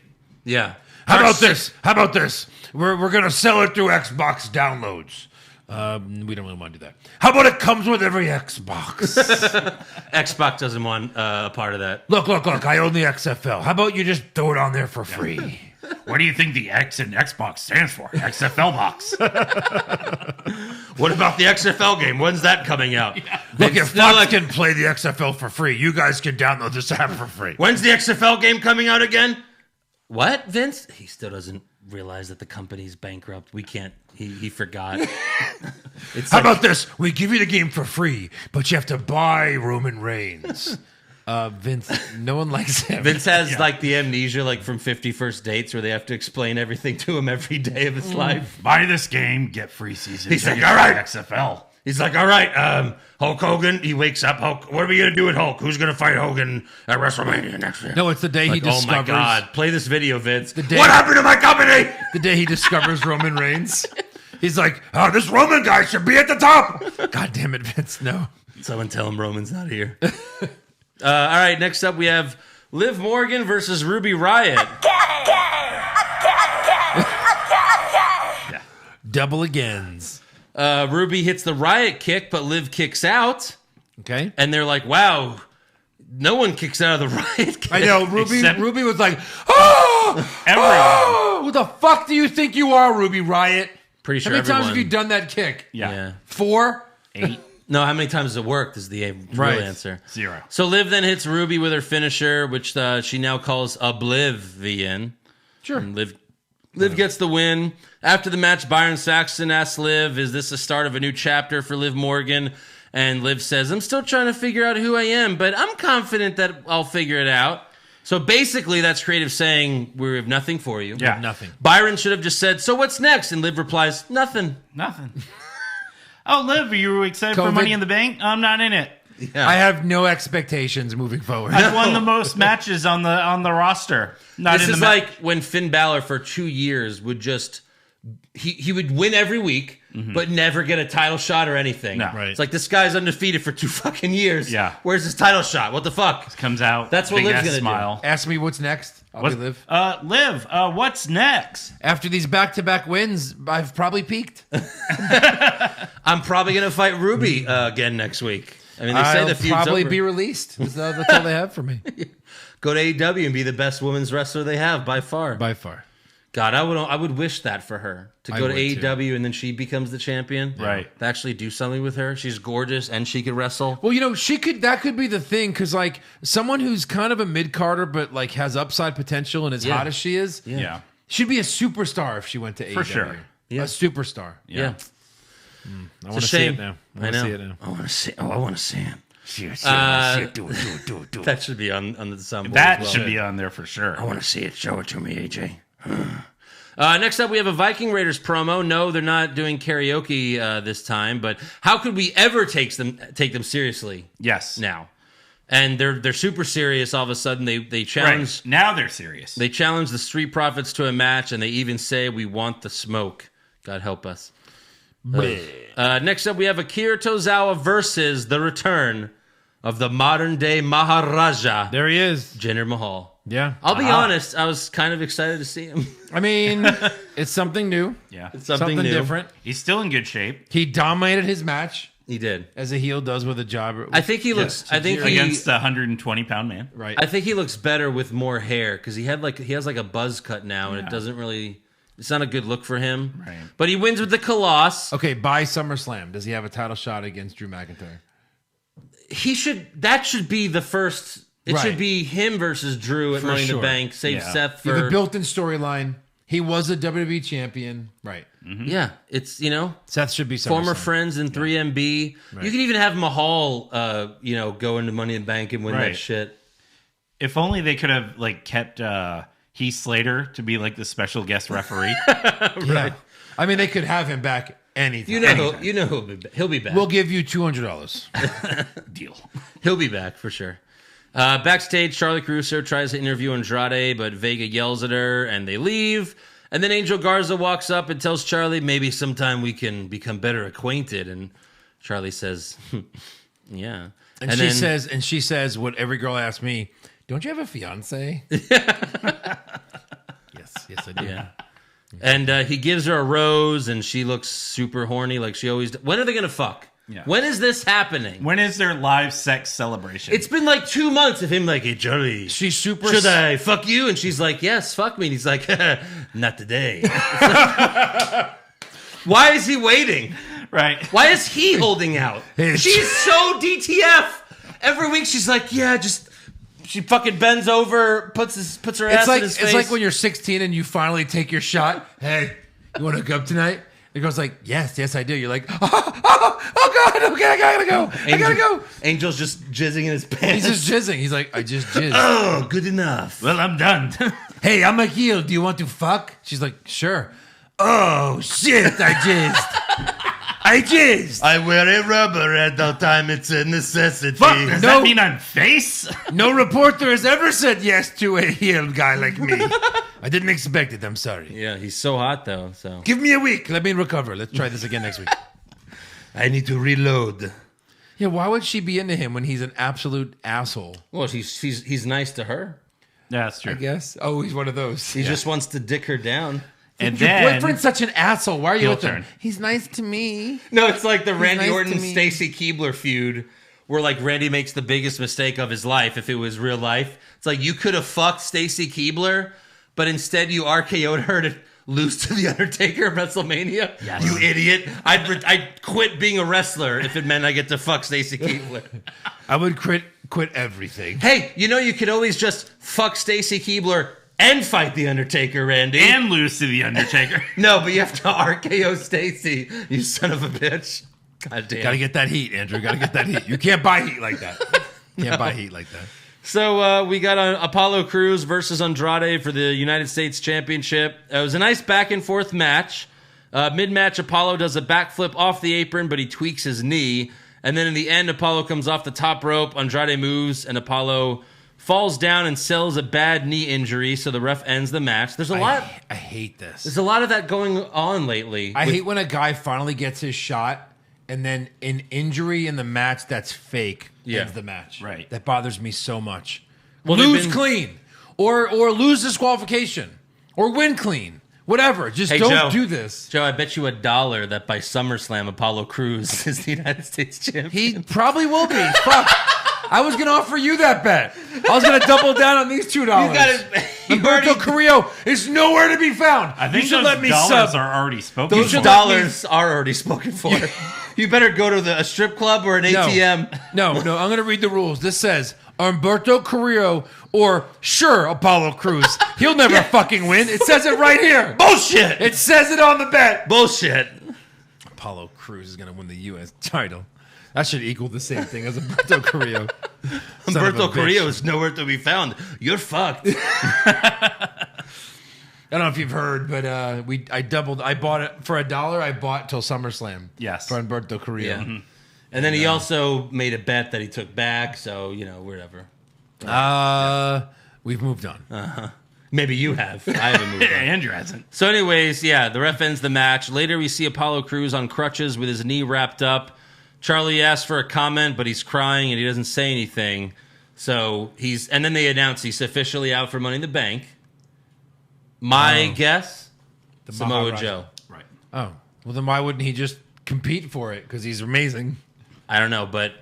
Yeah. How about this? How about this? We're gonna sell it through Xbox downloads. We don't really want to do that. How about it comes with every Xbox? Xbox doesn't want a part of that. Look! I own the XFL. How about you just throw it on there for free? What do you think the X in Xbox stands for? XFL box. What about the XFL game? When's that coming out? Look, if Fox can play the XFL for free, you guys can download this app for free. When's the XFL game coming out again? What, Vince? He still doesn't realize that the company's bankrupt. We can't. He forgot. How about this? We give you the game for free, but you have to buy Roman Reigns. Vince, no one likes him. Vince has like the amnesia, like from 50 First Dates, where they have to explain everything to him every day of his life. Buy this game, get free season. He's like, tickets all right. to XFL. He's like, all right, Hulk Hogan. He wakes up. Hulk, what are we gonna do with Hulk? Who's gonna fight Hogan at WrestleMania next year? No, it's the day he Like, oh my discovers. god! Play this video, Vince. day- What happened to my company? The day he discovers Roman Reigns. He's like, oh, this Roman guy should be at the top. God damn it, Vince, no. Someone tell him Roman's not here. All right, next up we have Liv Morgan versus Ruby Riott. Double agains. Ruby hits the Riott kick, but Liv kicks out. Okay. And they're like, wow, no one kicks out of the Riott kick. I know, Ruby Except- Ruby was like, oh! Everyone. Oh! Who the fuck do you think you are, Ruby Riott? Pretty sure How many times everyone- have you done that kick? Yeah. 4? 8. No, how many times has it worked is the Right. real answer. 0. So Liv then hits Ruby with her finisher, which she now calls Oblivion. Sure. And Liv gets the win. After the match, Byron Saxton asks Liv, is this the start of a new chapter for Liv Morgan? And Liv says, I'm still trying to figure out who I am, but I'm confident that I'll figure it out. So basically, that's creative saying, we have nothing for you. Yeah. Nothing. Byron should have just said, so what's next? And Liv replies, nothing. Nothing. Oh, Liv, are you excited for COVID? Money in the Bank? I'm not in it. Yeah. I have no expectations moving forward. I've won the most matches on the roster. Not This in is the like when Finn Balor for 2 years would just he would win every week, but never get a title shot or anything. No. Right. It's like this guy's undefeated for 2 fucking years. Yeah. Where's his title shot? What the fuck? comes out. That's what big Liv's ass gonna do. smile. Ask me what's next. I'll be Liv. Liv, what's next? After these back-to-back wins, I've probably peaked. I'm probably gonna fight Ruby again next week. I mean, they say I'll the feud's probably over. be released. That's all they have for me. Go to AEW and be the best women's wrestler they have by far. By far. God, I would wish that for her to I go to would, too. AEW and then she becomes the champion. Right. To actually do something with her. She's gorgeous and she could wrestle. Well, that could be the thing, because like someone who's kind of a mid-carder but like has upside potential and as Yeah. hot as she is, Yeah. she'd be a superstar if she went to AEW. sure. Yeah. A superstar. Yeah. I want to a see shame. it now. I know. See it now. I want to see. Oh, I want to see him. Do it. That should be on the soundboard. That as well. should be on there for sure. I want to see it. Show it to me, AJ. Next up, we have a Viking Raiders promo. No, they're not doing karaoke this time, but how could we ever take them seriously Yes. now? And they're super serious. All of a sudden, they challenge Right. Now they're serious. they challenge the Street Profits to a match, and they even say, "We want the smoke." God help us. Next up, we have Akira Tozawa versus the return of the modern day Maharaja, There he is. Jinder Mahal. Yeah. I'll be honest, I was kind of excited to see him. I mean, it's something new. yeah. It's something new. different. He's still in good shape He dominated his match He did. as a heel does with a jobber. I think he looks. I think he. against the 120-pound man. right. I think he looks better with more hair because he has like a buzz cut now, and it doesn't really. It's not a good look for him. Right. But he wins with the Colossus. Okay, by SummerSlam, does he have a title shot against Drew McIntyre? That should be the first. It Right. should be him versus Drew at For Money in sure. the Bank. Save Yeah. Seth You have for a built-in storyline. He was a WWE champion. Right. yeah. It's Seth should be former SummerSlam. friends in 3MB. You can even have Mahal, go into Money in the Bank and win that Right. shit. If only they could have kept Heath Slater to be the special guest referee. Right. I mean, they could have him back anytime. He'll be back. We'll give you $200. Deal. He'll be back for sure. Backstage, Charlie Caruso tries to interview Andrade, but Vega yells at her, and they leave. And then Angel Garza walks up and tells Charlie, maybe sometime we can become better acquainted. And Charlie says, yeah. And she says what every girl asks me, don't you have a fiance? Yes, I do. Yeah. And he gives her a rose, and she looks super horny like she always does. When are they going to fuck? Yeah. When is this happening? When is their live sex celebration? It's been 2 months of him hey, Charlie, She's super... should I fuck you? And she's like, yes, fuck me. And he's like, not today. Why is he waiting? right. Why is he holding out? She's so DTF. Every week she's like, yeah, just... She fucking bends over, puts her ass in his face. It's like when you're 16 and you finally take your shot. Hey, you want to hook up tonight? The girl's like, yes, I do. You're like, oh God, okay, I gotta go. Angel's just jizzing in his pants. He's just jizzing. He's like, I just jizzed. Oh, good enough. Well, I'm done. Hey, I'm a heel. Do you want to fuck? She's like, sure. Oh, shit, I jizzed. I wear a rubber at all time. It's a necessity. Fuck, does that mean I'm face? No reporter has ever said yes to a heel guy like me. I didn't expect it. I'm sorry. Yeah, he's so hot though. So Give me a week. Let me recover. Let's try this again next week. I need to reload. Yeah, why would she be into him when he's an absolute asshole? Well, he's nice to her. Yeah, that's true. I guess. Oh, he's one of those. He just wants to dick her down. And Your then boyfriend's such an asshole. Why are you Heel with him? turn. He's nice to me. No, it's like the Randy nice to Orton me. Stacy Keibler feud, where Randy makes the biggest mistake of his life. If it was real life, it's like you could have fucked Stacy Keibler, but instead you RKO'd her to lose to the Undertaker at WrestleMania. Yes. You idiot! I'd quit being a wrestler if it meant I get to fuck Stacy Keibler. I would quit everything. Hey, you could always just fuck Stacy Keibler and fight the Undertaker, Randy. and lose to the Undertaker. No, but you have to RKO Stacy, you son of a bitch. God damn. Gotta get that heat, Andrew. Gotta get that heat. You can't buy heat like that. Can't buy heat like that. So we got Apollo Cruz versus Andrade for the United States Championship. It was a nice back and forth match. Mid-match, Apollo does a backflip off the apron, but he tweaks his knee. And then in the end, Apollo comes off the top rope. Andrade moves, and Apollo falls down and sells a bad knee injury, so the ref ends the match. There's a lot. I hate this. There's a lot of that going on lately. I hate when a guy finally gets his shot and then an injury in the match that's fake ends the match. Right. That bothers me so much. Well, lose they've been- clean or lose disqualification or win clean. Whatever. Just Hey, don't Joe. do this. Joe, I bet you $1 that by SummerSlam, Apollo Cruz is the United States champion. He probably will be. Fuck. I was going to offer you that bet. I was going to double down on these $2. You got it. Humberto Carrillo is nowhere to be found. I think you should those let me dollars sub. are already spoken Those for. dollars are already spoken for. You better go to a strip club or an ATM. No, I'm going to read the rules. This says Humberto Carrillo or sure Apollo Cruz. He'll never fucking win. It says it right here. Bullshit. It says it on the bet. Bullshit. Apollo Cruz is going to win the U.S. title. That should equal the same thing as Humberto Carrillo. Son of a Humberto bitch. Carrillo is nowhere to be found. You're fucked. I don't know if you've heard, but I bought it for $1. I bought till SummerSlam. Yes. For Humberto Carrillo. Yeah. And then he also made a bet that he took back, so, whatever. We've moved on. Maybe you have. I haven't moved on. Andrew hasn't. So anyways, yeah, the ref ends the match. Later we see Apollo Cruz on crutches with his knee wrapped up. Charlie asks for a comment, but he's crying and he doesn't say anything. So and then they announce he's officially out for Money in the Bank. My guess, Samoa Maharaja. Joe. Right. Oh, well then why wouldn't he just compete for it? Because he's amazing. I don't know, but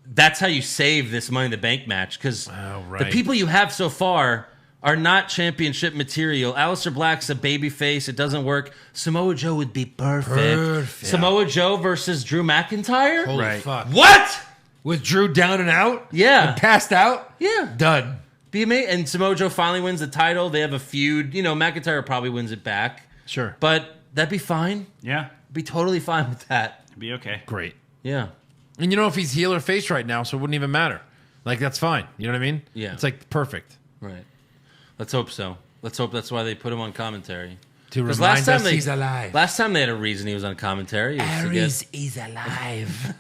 that's how you save this Money in the Bank match, because the people you have so far are not championship material. Aleister Black's a babyface. It doesn't work. Samoa Joe would be perfect. Perfect. Samoa Joe versus Drew McIntyre? Holy Right. fuck. What? With Drew down and out? Yeah. And passed out? Yeah. Done. Be amazing. And Samoa Joe finally wins the title. They have a feud. You know, McIntyre probably wins it back. Sure. But that'd be fine. Yeah, Be totally fine with that. it'd be okay. Great. Yeah. And you know if he's heel or face right now, so it wouldn't even matter. Like, that's fine. You know what I mean? Yeah. It's like perfect. Right. Let's hope so. Let's hope that's why they put him on commentary. To 'Cause remind us he's alive. Last time they had a reason he was on commentary. It was to get- is alive.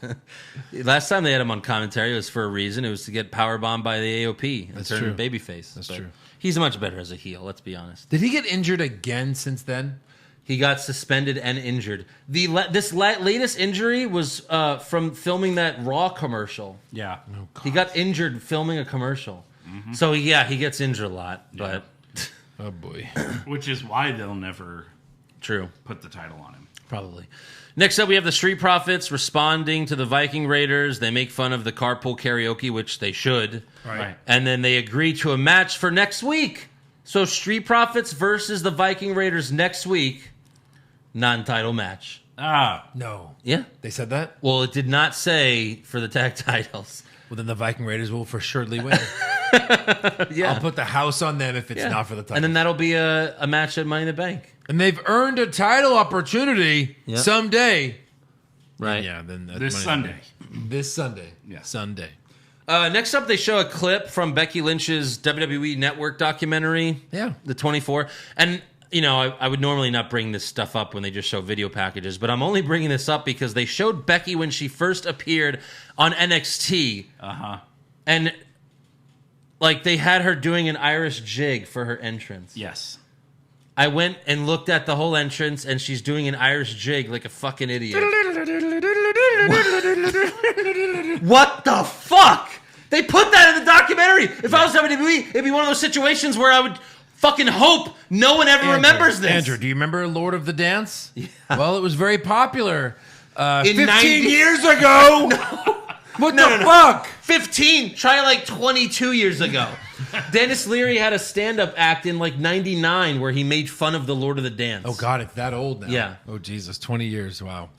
last time they had him on commentary, it was for a reason. It was to get powerbombed by the AOP and That's turn true. babyface. That's But true. He's much better as a heel, let's be honest. Did he get injured again since then? He got suspended and injured. This latest injury was from filming that Raw commercial. Yeah. He got injured filming a commercial. So, yeah, he gets injured a lot, but Oh, boy. Which is why they'll never true. put the title on him. Probably. Next up, we have the Street Profits responding to the Viking Raiders. They make fun of the carpool karaoke, which they should. Right. And then they agree to a match for next week. So Street Profits versus the Viking Raiders next week. Non-title match. Ah, No. Yeah. They said that? Well, it did not say for the tag titles. Well, then the Viking Raiders will for surely win. Yeah. I'll put the house on them if it's Yeah. not for the title. And then that'll be a match at Money in the Bank. And they've earned a title opportunity Yep. someday. Right. Yeah, then that's this Sunday. This Sunday. Yeah. Sunday. Next up, they show a clip from Becky Lynch's WWE Network documentary. Yeah. The 24. And, you know, I would normally not bring this stuff up when they just show video packages, but I'm only bringing this up because they showed Becky when she first appeared on NXT. Uh-huh. And, like, they had her doing an Irish jig for her entrance. Yes. I went and looked at the whole entrance, and she's doing an Irish jig like a fucking idiot. What the fuck? They put that in the documentary. If I was WWE, it'd be one of those situations where I would fucking hope no one ever remembers this. Andrew, do you remember Lord of the Dance? Yeah. Well, it was very popular In 15 90 years ago. What the fuck? 15. Try like 22 years ago. Dennis Leary had a stand-up act in like 99 where he made fun of the Lord of the Dance. Oh, God, it's that old now. Yeah. Oh, Jesus, 20 years. Wow.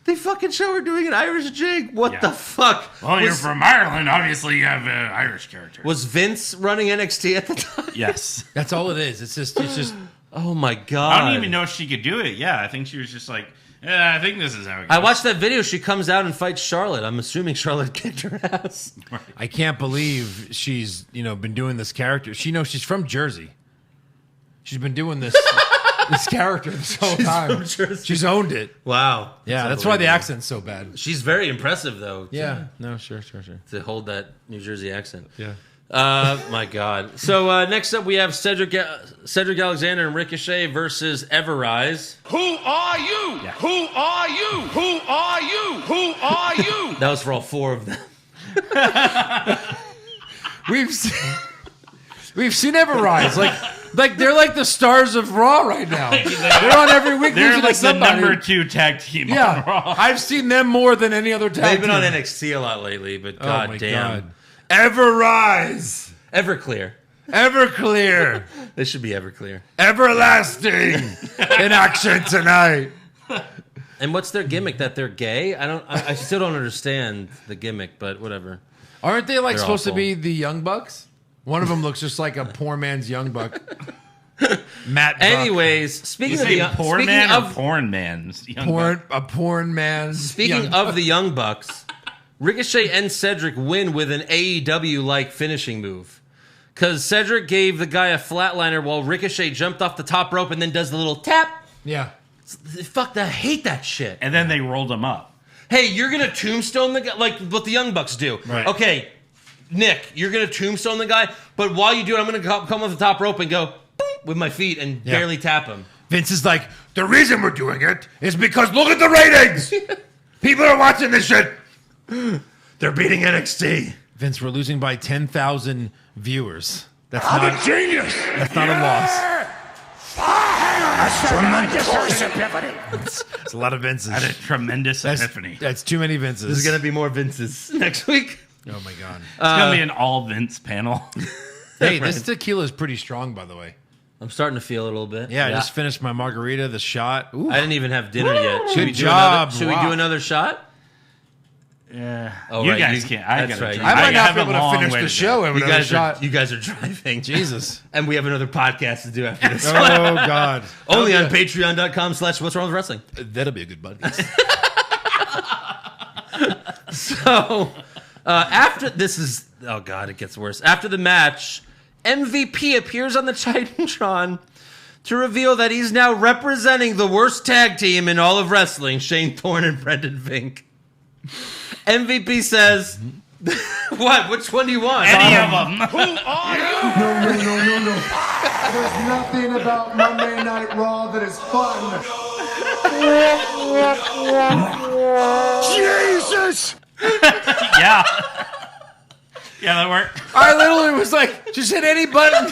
They fucking show her doing an Irish jig. What the fuck? Well, you're from Ireland. Obviously, you have an Irish character. Was Vince running NXT at the time? Yes. That's all it is. It's just. Oh my God. I don't even know if she could do it. Yeah, I think she was just like, yeah, I think this is how it goes. I watched that video. She comes out and fights Charlotte. I'm assuming Charlotte kicked her ass. I can't believe she's, been doing this character. She's from Jersey. She's been doing this this character this whole time. from Jersey. She's owned it. Wow. Yeah, that's why the accent's so bad. She's very impressive, though. Yeah. No, sure. To hold that New Jersey accent. Yeah. My God. So next up, we have Cedric Alexander and Ricochet versus Everrise. Who are you? Yeah. Who are you? Who are you? Who are you? That was for all four of them. We've seen Everrise. Like they're like the stars of Raw right now. They're on every week. They're losing to like the somebody. number 2 tag team on Yeah, Raw. I've seen them more than any other tag They've been on team. NXT a lot lately, but Oh God my damn. God. Everrise. Everclear. Everclear. This should be Everclear. Everlasting. In action tonight. And what's their gimmick? That they're gay? I still don't understand the gimmick, but whatever. Aren't they like They're supposed awful. to be the Young Bucks? One of them looks just like a poor man's Young Buck. Matt Buck. Anyways, You speaking of say the poor speaking man of or porn man? a porn man. speaking Young of the Young Bucks, Ricochet and Cedric win with an AEW-like finishing move. Because Cedric gave the guy a flatliner while Ricochet jumped off the top rope and then does the little tap. Yeah. Fuck, I hate that shit. And then they rolled him up. Hey, you're going to tombstone the guy like what the Young Bucks do. Right. Okay, Nick, you're going to tombstone the guy, but while you do it, I'm going to come off the top rope and go boop, with my feet and barely tap him. Vince is like, the reason we're doing it is because look at the ratings. People are watching this shit. They're beating NXT. Vince, we're losing by 10,000 viewers. That's I'm not a genius. That's not a loss. It's a lot of Vinces. Had a tremendous epiphany. That's too many Vinces. There's going to be more Vinces next week. Oh my God. It's going to be an all Vince panel. Hey, this tequila is pretty strong, by the way. I'm starting to feel it a little bit. Yeah, I just finished my margarita, the shot. Ooh. I didn't even have dinner yet. Should Good we do job. Should we Wow. do another shot? Oh, you right, guys can't. I that's gotta right. drive. I might not have be a able to long finish way the to show. go. And You another guys, shot. you guys are driving. Jesus. And we have another podcast to do after this. Oh, God. Only on patreon.com/What's Wrong with Wrestling. That'll be a good podcast. So, after this is, oh God, it gets worse. After the match, MVP appears on the Titantron to reveal that he's now representing the worst tag team in all of wrestling, Shane Thorne and Brendan Vink. MVP says, what? Which one do you want? Any of them. No. There's nothing about Monday Night Raw that is fun. Jesus! Yeah. Yeah, that worked. I literally was like, just hit any button.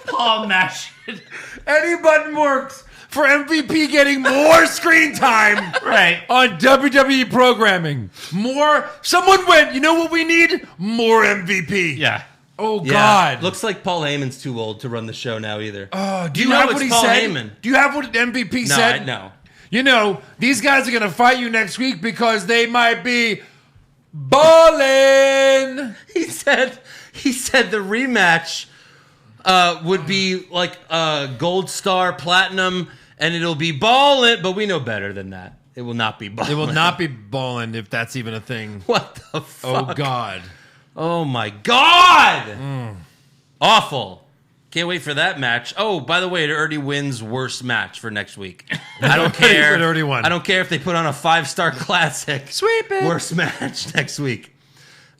Paul mash it. Any button works for MVP getting more screen time Right. on WWE programming. More. Someone went, you know what we need? More MVP. Yeah. Oh, Yeah, God. looks like Paul Heyman's too old to run the show now either. Do you know have it's what he Paul said? Heyman. Do you have what MVP No, said? no. You know, these guys are going to fight you next week because they might be ballin'. He said the rematch would be like gold star platinum and it'll be ballin', but we know better than that. It will not be ballin'. It will not be ballin' if that's even a thing. What the fuck? Oh, God. Oh my God! Awful. Can't wait for that match. Oh, by the way, it already wins worst match for next week. I don't care. It already won. I don't care if they put on a 5-star classic. Sweep it. Worst match next week.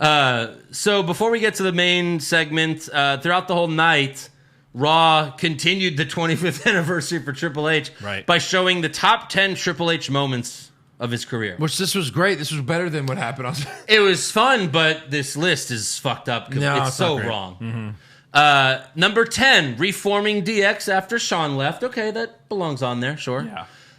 So before we get to the main segment, throughout the whole night, Raw continued the 25th anniversary for Triple H by showing the top 10 Triple H moments of his career. Which this was great. This was better than what happened on. It was fun, but this list is fucked up. No, it's it's so not great. wrong. Number 10, reforming DX after Shawn left. Okay, that belongs on there, sure.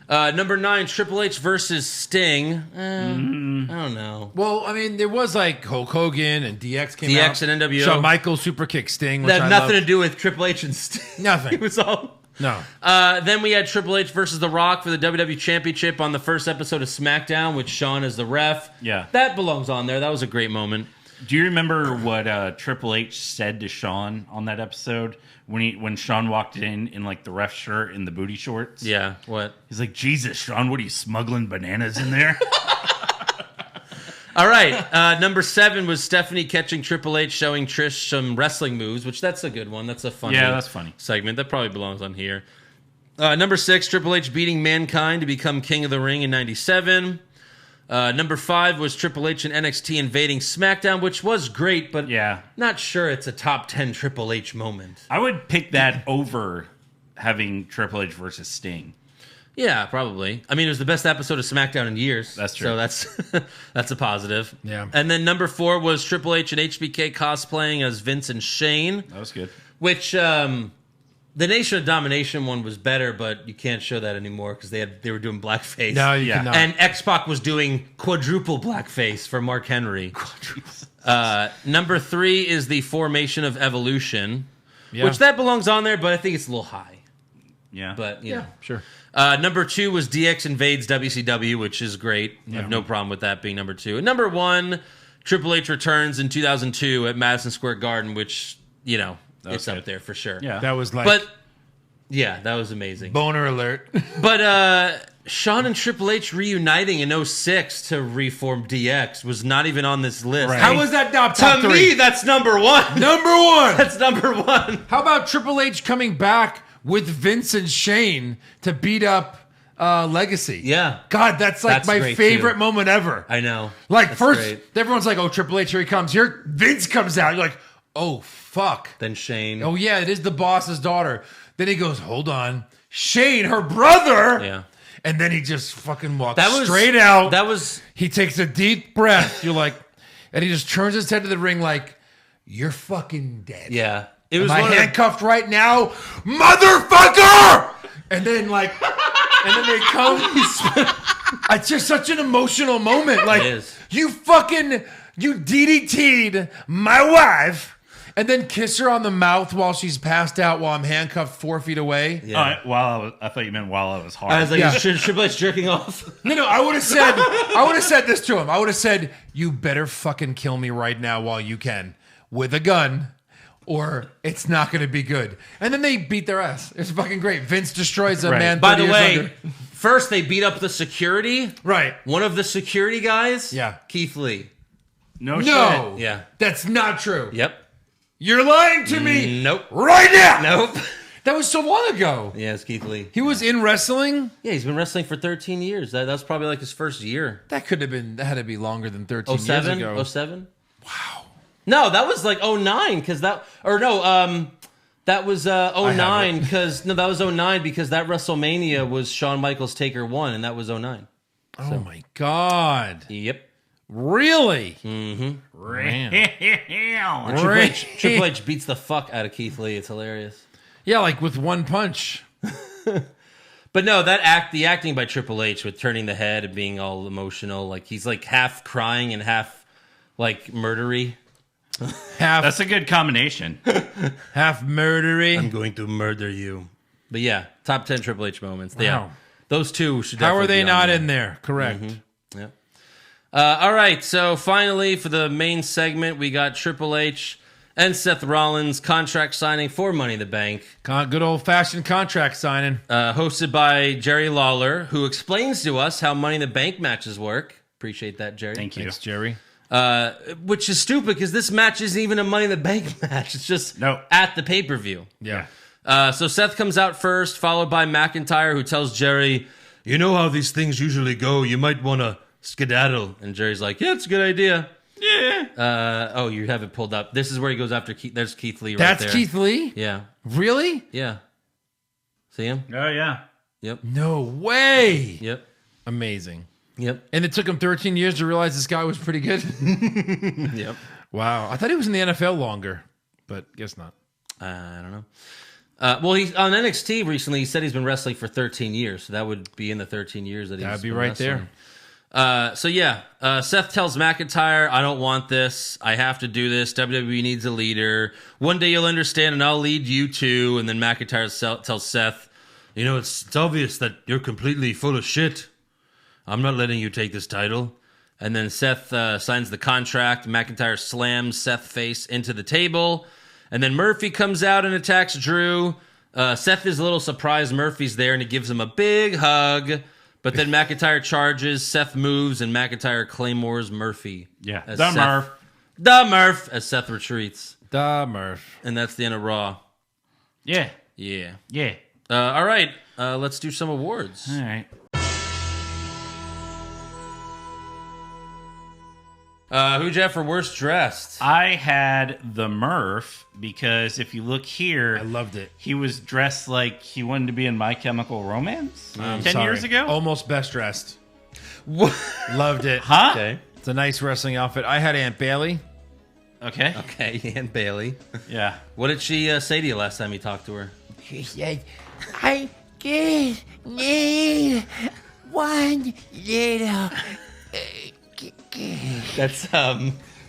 Yeah. Number 9, Triple H versus Sting. I don't know. Well, I mean, there was like Hulk Hogan and DX came out. DX and NWO. Shawn Michaels super kick Sting. Which That had I nothing love. to do with Triple H and Sting. Nothing. It was all... No. Then we had Triple H versus The Rock for the WWE Championship on the first episode of Smackdown with Shawn as the ref. Yeah. That belongs on there. That was a great moment. Do you remember what Triple H said to Shawn on that episode when Shawn walked in like the ref shirt and the booty shorts? Yeah, what? He's like, Jesus, Shawn, what are you smuggling bananas in there? All right. Number 7 was Stephanie catching Triple H showing Trish some wrestling moves, which that's a good one. That's a funny that's funny segment. That probably belongs on here. Number 6, Triple H beating Mankind to become King of the Ring in 97. Number 5 was Triple H and NXT invading SmackDown, which was great, but not sure it's a top 10 Triple H moment. I would pick that over having Triple H versus Sting. Yeah, probably. I mean, it was the best episode of SmackDown in years. That's true. So that's a positive. Yeah. And then number 4 was Triple H and HBK cosplaying as Vince and Shane. That was good. Which the Nation of Domination one was better, but you can't show that anymore because they were doing blackface. No, you cannot. And X-Pac was doing quadruple blackface for Mark Henry. Number 3 is the Formation of Evolution, which that belongs on there, but I think it's a little high. Yeah. But, you know. Sure. Number 2 was DX invades WCW, which is great. I have no problem with that being number 2. And number 1, Triple H returns in 2002 at Madison Square Garden, which, you know, it's up there for sure. Yeah. That was like But, yeah, that was amazing. boner alert. But Shawn and Triple H reuniting in 06 to reform DX was not even on this list. Right. How was that not top To 3? me, that's number 1. Number 1. That's number 1. How about Triple H coming back with Vince and Shane to beat up Legacy? Yeah. God, that's like That's my great, favorite too. moment ever. I know. Like That's first, great. everyone's like, "Oh, Triple H, here he comes." Here, Vince comes out. You're like, "Oh, fuck." Then Shane. Oh yeah, it is the boss's daughter. Then he goes, "Hold on, Shane, her brother." Yeah. And then he just fucking walks That was straight out. That was He takes a deep breath. You're like, and he just turns his head to the ring like, "You're fucking dead." yeah. It was Am I one of the- handcuffed right now, motherfucker? And then like, and then they come. It's just such an emotional moment. Like It is. you DDT'd my wife, And then kiss her on the mouth while she's passed out while I'm handcuffed 4 feet away. Yeah. I thought you meant while I was hard. I was like, Yeah. Triple H jerking off. No, I would have said this to him. I would have said, you better fucking kill me right now while you can with a gun, or it's not going to be good. And then they beat their ass. It's fucking great. Vince destroys a man. By 30 the years way, under. first they beat up the security. Right. One of the security guys. Yeah. Keith Lee. no No. shit. Yeah. That's not true. Yep. You're lying to me Nope. right now. Nope. That was so long ago. Yeah, it's Keith Lee. He was in wrestling. Yeah, he's been wrestling for 13 years. That was probably like his first year. That had to be longer than 13 years 07? ago. 07? Wow. No, that was like 09 because that was 09 because that was 09 because that WrestleMania was Shawn Michaels Taker 1 and that was 09. Oh my God. Yep. Really? Damn. Triple H beats the fuck out of Keith Lee. It's hilarious. Yeah, like with one punch. But no, the acting by Triple H with turning the head and being all emotional, like he's like half crying and half like murdery. That's a good combination. Half murdery. I'm going to murder you. But yeah, top 10 Triple H moments. Wow. Yeah, those two should. How Definitely are they be on not there. in there? Correct. Yeah. All right, so finally for the main segment, we got Triple H and Seth Rollins contract signing for Money in the Bank, Good old-fashioned contract signing. hosted by Jerry Lawler, who explains to us how Money in the Bank matches work. Appreciate that, Jerry. Thank you. Thanks, Jerry. Which is stupid because this match isn't even a Money in the Bank match. It's just at the pay-per-view. Yeah. So Seth comes out first, followed by McIntyre, who tells Jerry, "You know how these things usually go. You might want to skedaddle." And Jerry's like, "Yeah, it's a good idea." Yeah. Oh, you have it pulled up. This is where he goes after Keith. There's Keith Lee right there. That's Keith Lee? Yeah. Really? Yeah. See him? Oh, yeah. Yep. No way. Yep. Amazing. Yep. And it took him 13 years to realize this guy was pretty good. Yep. Wow. I thought he was in the NFL longer, but guess not. I don't know. Well, he's on NXT recently. He said he's been wrestling for 13 years, so that would be in the 13 years that he's That'd be been right wrestling. there. So yeah, Seth tells McIntyre, "I don't want this. I have to do this. WWE needs a leader. One day you'll understand, and I'll lead you too." And then McIntyre tells Seth, "You know, it's obvious that you're completely full of shit. I'm not letting you take this title." And then Seth signs the contract. McIntyre slams Seth's face into the table. And then Murphy comes out and attacks Drew. Seth is a little surprised Murphy's there, and he gives him a big hug. But then McIntyre charges, Seth moves, and McIntyre claymores Murphy. Yeah. As The Seth- Murph. The Murph, as Seth retreats. Da Murph. And that's the end of Raw. Yeah. Yeah. Yeah. All right, let's do some awards. All right. Who'd you have for worst dressed? I had the Murph because if you look here, I loved it. he was dressed like he wanted to be in My Chemical Romance 10 Sorry. years ago. Almost best dressed. What? Loved it. Huh? Okay. It's a nice wrestling outfit. I had Aunt Bailey. Okay. Okay, Ann Bailey. Yeah. What did she say to you last time you talked to her? She said, I just need one little. That's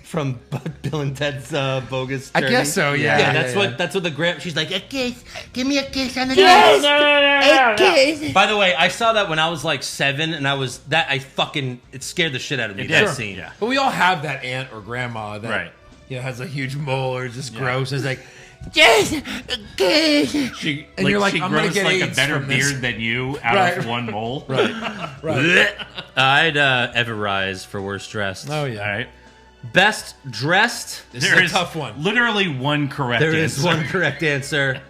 from Bill and Ted's Bogus I Journey. guess so, yeah. Yeah, that's what the grand. She's like, A kiss. Give me a kiss on the Yes! nose. A kiss. By the way, I saw that when I was like 7, and it scared the shit out of me. It That did. scene. Yeah. But we all have that aunt or grandma that Right. has a huge mole or is just gross. It's like, Just a kiss. She, And you're like, she I'm gonna grows get like a AIDS better from this. beard than you out Right. of one mole. right. I'd Everrise for worst dressed. Oh, All yeah. right. Best dressed. This There is is a tough one. literally one correct There is answer. one correct answer.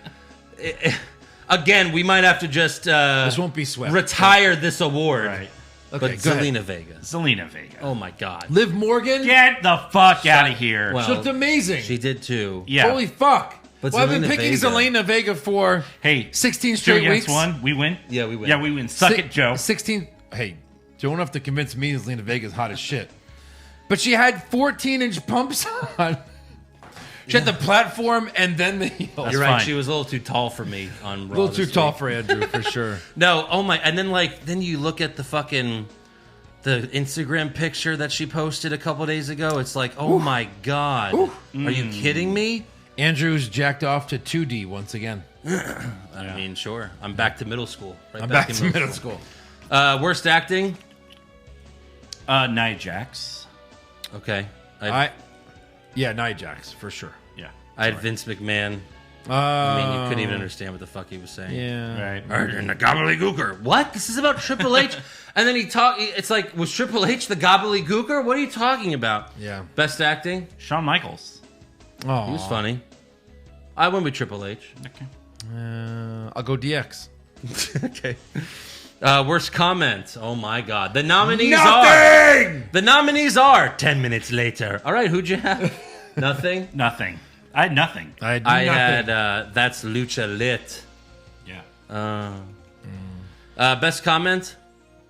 Again, we might have to just This won't be swept. retire this award. Right. But Okay, go ahead. Zelina Vega. Zelina Vega. Oh my God. Liv Morgan? Get the fuck out of here. Well, She looked amazing. She did too. yeah. Holy fuck. But Well, I've been Zelina picking Vega. Zelina Vega for Hey, 16 2 straight against weeks. 1. We win? Yeah, we win. Yeah, we win. Suck Si- it, Joe. 16. Hey, don't have to convince me Zelina Vega's hot as shit. But she had 14-inch pumps on. She had the platform and then the heels. You're right. fine. She was a little too tall for me on Raw. A little too this tall week. for Andrew, for sure. No, oh my! And then you look at the Instagram picture that she posted a couple days ago. It's like, oh my God, are you kidding me? Andrew's jacked off to 2D once again. I mean, sure. I'm back to middle school. Right I'm back to middle school. Worst acting? Nia Jax. Okay. Yeah, Nia Jax, for sure. Yeah. I had Vince McMahon. I mean, you couldn't even understand what the fuck he was saying. Yeah. Right. And the gobbledygooker. What? This is about Triple H? And then it's like, was Triple H the gobbledygooker? What are you talking about? Yeah. Best acting? Shawn Michaels. Oh, He was funny. I went with Triple H. Okay. I'll go DX. Okay. Worst comment. Oh my God. The nominees are 10 minutes later. All right, who'd you have? Nothing? Nothing. I had nothing. I had that's Lucha Lit. Yeah. Best comment?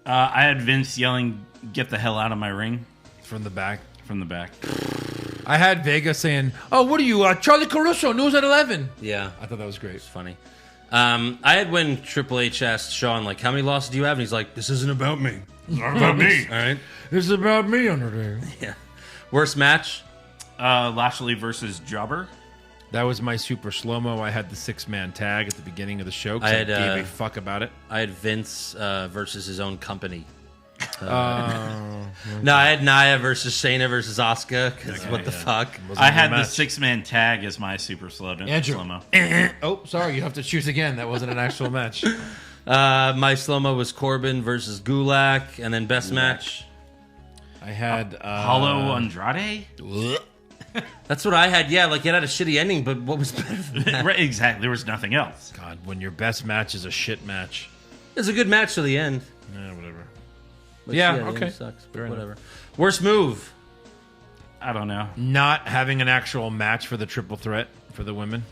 I had Vince yelling, "Get the hell out of my ring!" From the back. From the back. I had Vega saying, "Oh, what are you, Charlie Caruso, News at 11." Yeah. I thought that was great. It's funny. I had when Triple H asked Shawn, like, how many losses do you have? And he's like, this isn't about me. It's not about me. All right. This is about me, Undertaker. Yeah. Worst match? Lashley versus Jobber. That was my super slow-mo. I had the 6-man tag at the beginning of the show because I gave a fuck about it. I had Vince versus his own company. No, I had Nia versus Shayna versus Asuka. Because what the fuck? I had the 6-man tag as my super slow-mo. Andrew. Oh, sorry. You have to choose again. That wasn't an actual match. My slow-mo was Corbin versus Gulak. And then best match? I had... Paulo Andrade? That's what I had. Yeah, like it had a shitty ending, but what was better than that? Right, exactly. There was nothing else. God, when your best match is a shit match. It's a good match to the end. Yeah, whatever. But Yeah, the okay. end sucks, but whatever. Worst move? I don't know. Not having an actual match for the triple threat for the women.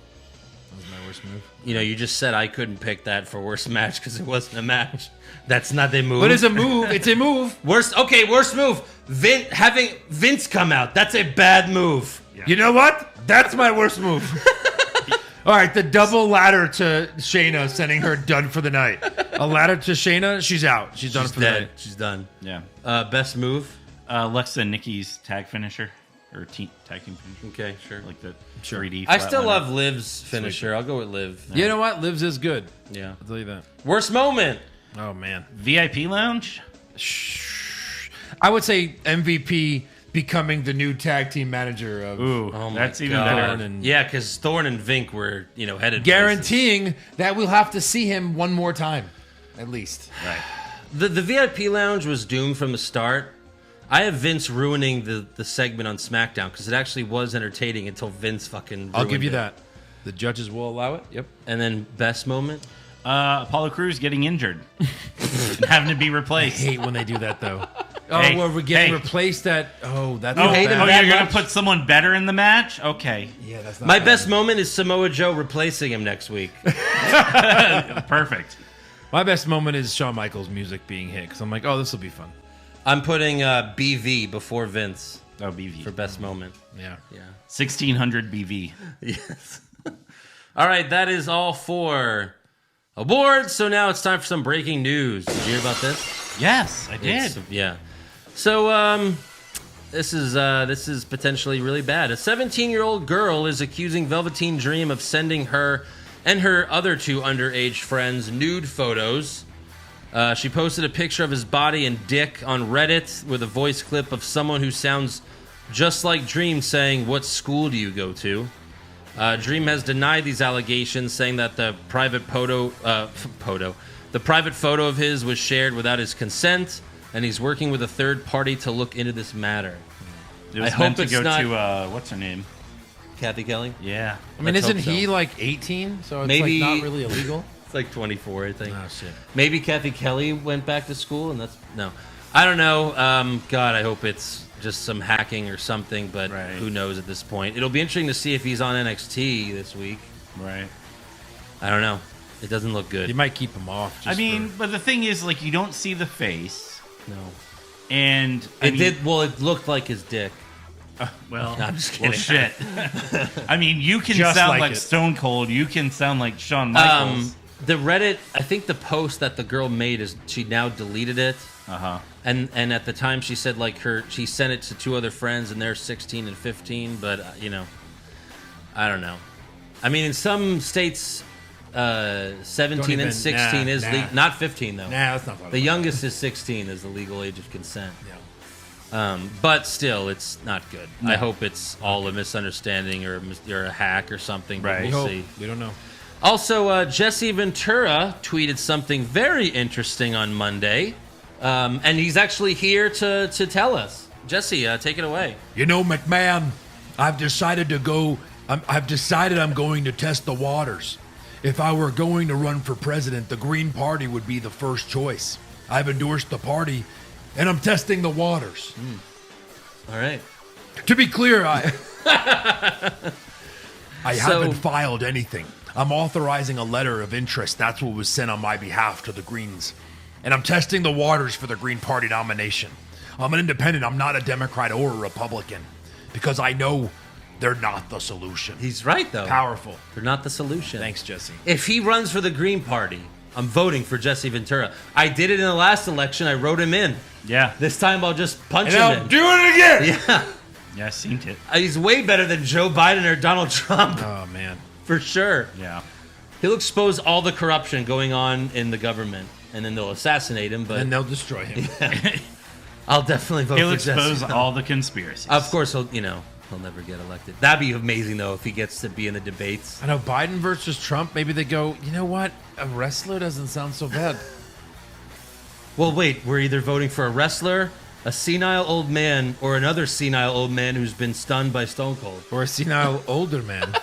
That was my worst move. You know, you just said I couldn't pick that for worst match because it wasn't a match. That's not a move. But it's a move. It's a move. Worst move. Having Vince come out. That's a bad move. Yeah. You know what? That's my worst move. All right, the double ladder to Shayna, sending her done for the night. A ladder to Shayna, she's out. She's done for the night. She's done. Yeah. Best move? Lexa and Nikki's tag finisher. Or tag team finisher. Okay, sure. Like the 3D I still flatliner. love Liv's finisher. I'll go with Liv. You know what? Liv's is good. Yeah. I'll tell you that. Worst moment? Oh, man. VIP lounge? I would say MVP becoming the new tag team manager of... Ooh, Oh my that's even God. better. Yeah, because Thorne and Vink were, headed Guaranteeing that we'll have to see him one more time, at least. Right. The VIP lounge was doomed from the start. I have Vince ruining the segment on SmackDown because it actually was entertaining until Vince fucking ruined I'll give you it. that. The judges will allow it. Yep. And then best moment? Apollo Crews getting injured. And having to be replaced. I hate when they do that, though. Oh, Hey, well, we're getting hey. replaced at... Oh, that's... You hate him you're that going to much? put someone better in the match? Okay. Yeah, that's not My bad. best moment is Samoa Joe replacing him next week. Perfect. My best moment is Shawn Michaels' music being hit, because I'm like, oh, this will be fun. I'm putting BV before Vince Oh, BV. for best moment. Yeah. Yeah. 1600 BV. Yes. All right, that is all for awards. So now it's time for some breaking news. Did you hear about this? Yes, I did. Yeah. So this is potentially really bad. A 17-year-old girl is accusing Velveteen Dream of sending her and her other 2 underage friends nude photos. She posted a picture of his body and dick on Reddit with a voice clip of someone who sounds just like Dream saying, "What school do you go to?" Dream has denied these allegations, saying that the private photo of his was shared without his consent, and he's working with a third party to look into this matter. It was I meant hope to it's go not- to, what's her name? Kathy Kelly? Yeah. I mean, Let's isn't hope he so. like 18? So it's Maybe- like not really illegal? It's like 24, I think. Oh, shit. Maybe Kathy Kelly went back to school, and that's... No. I don't know. God, I hope it's just some hacking or something, but Right. who knows at this point. It'll be interesting to see if he's on NXT this week. Right. I don't know. It doesn't look good. You might keep him off. Just I mean, but the thing is, like, you don't see the face. No. And It looked like his dick. Well, No, I'm just well, kidding. shit. I mean, you can Just sound like like it. Stone Cold. You can sound like Shawn Michaels. The Reddit, I think the post that the girl made is she now deleted it. Uh-huh. And at the time she said like she sent it to 2 other friends and they're 16 and 15, but I don't know. I mean, in some states, 17 and 16 is not 15 though. Nah, that's not. The youngest is 16 is the legal age of consent. But still, it's not good. No. I hope it's all a misunderstanding or a hack or something. Right. We'll see. We don't know. Also, Jesse Ventura tweeted something very interesting on Monday, and he's actually here to tell us. Jesse, take it away. You know, McMahon, I've decided I'm going to test the waters. If I were going to run for president, the Green Party would be the first choice. I've endorsed the party, and I'm testing the waters. All right. To be clear, I haven't filed anything. I'm authorizing a letter of interest. That's what was sent on my behalf to the Greens. And I'm testing the waters for the Green Party nomination. I'm an independent. I'm not a Democrat or a Republican because I know they're not the solution. He's right, though. Powerful. They're not the solution. Thanks, Jesse. If he runs for the Green Party, I'm voting for Jesse Ventura. I did it in the last election. I wrote him in. Yeah. This time I'll just punch him I'll in. do it again. Yeah. Yeah, I seen it. He's way better than Joe Biden or Donald Trump. Oh, man. For sure. Yeah. He'll expose all the corruption going on in the government, and then they'll assassinate him. But And they'll destroy him. I'll definitely vote He'll for expose Jesse. all the conspiracies. Of course, he'll never get elected. That'd be amazing, though, if he gets to be in the debates. I know Biden versus Trump. Maybe they go, you know what? A wrestler doesn't sound so bad. Well, wait. We're either voting for a wrestler, a senile old man, or another senile old man who's been stunned by Stone Cold. Or a senile older man.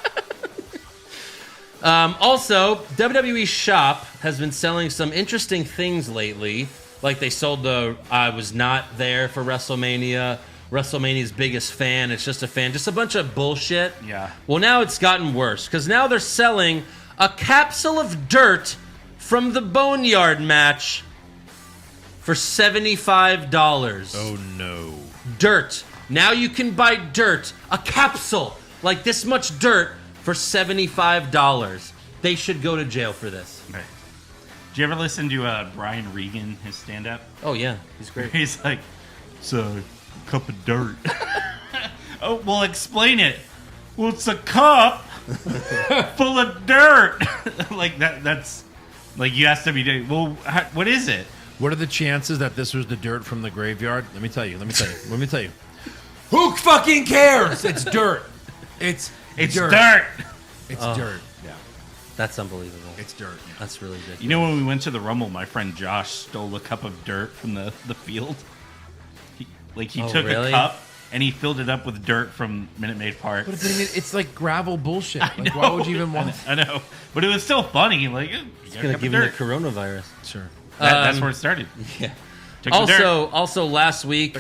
Also, WWE Shop has been selling some interesting things lately. Like they sold I was not there for WrestleMania. WrestleMania's biggest fan. It's just a fan. Just a bunch of bullshit. Yeah. Well, now it's gotten worse because now they're selling a capsule of dirt from the Boneyard match for $75. Oh, no. Dirt. Now you can buy dirt. A capsule. Like this much dirt for $75. They should go to jail for this. Right. Did you ever listen to Brian Regan, his stand-up? Oh, yeah. He's great. He's like, it's a cup of dirt. Oh, well, explain it. Well, it's a cup full of dirt. Like, that's... Like, you asked me, well, what is it? What are the chances that this was the dirt from the graveyard? Let me tell you. Who fucking cares? It's dirt. It's dirt. It's dirt. Yeah. That's unbelievable. It's dirt. Yeah. That's really ridiculous. You know, when we went to the Rumble, my friend Josh stole a cup of dirt from the field. He took really? a cup and he filled it up with dirt from Minute Maid Park. But I mean, it's like gravel bullshit. Like, why would you even want? I know, but it was still funny. Like, It's going to give him the coronavirus. Sure. That's where it started. Yeah. Took the dirt. Also last week,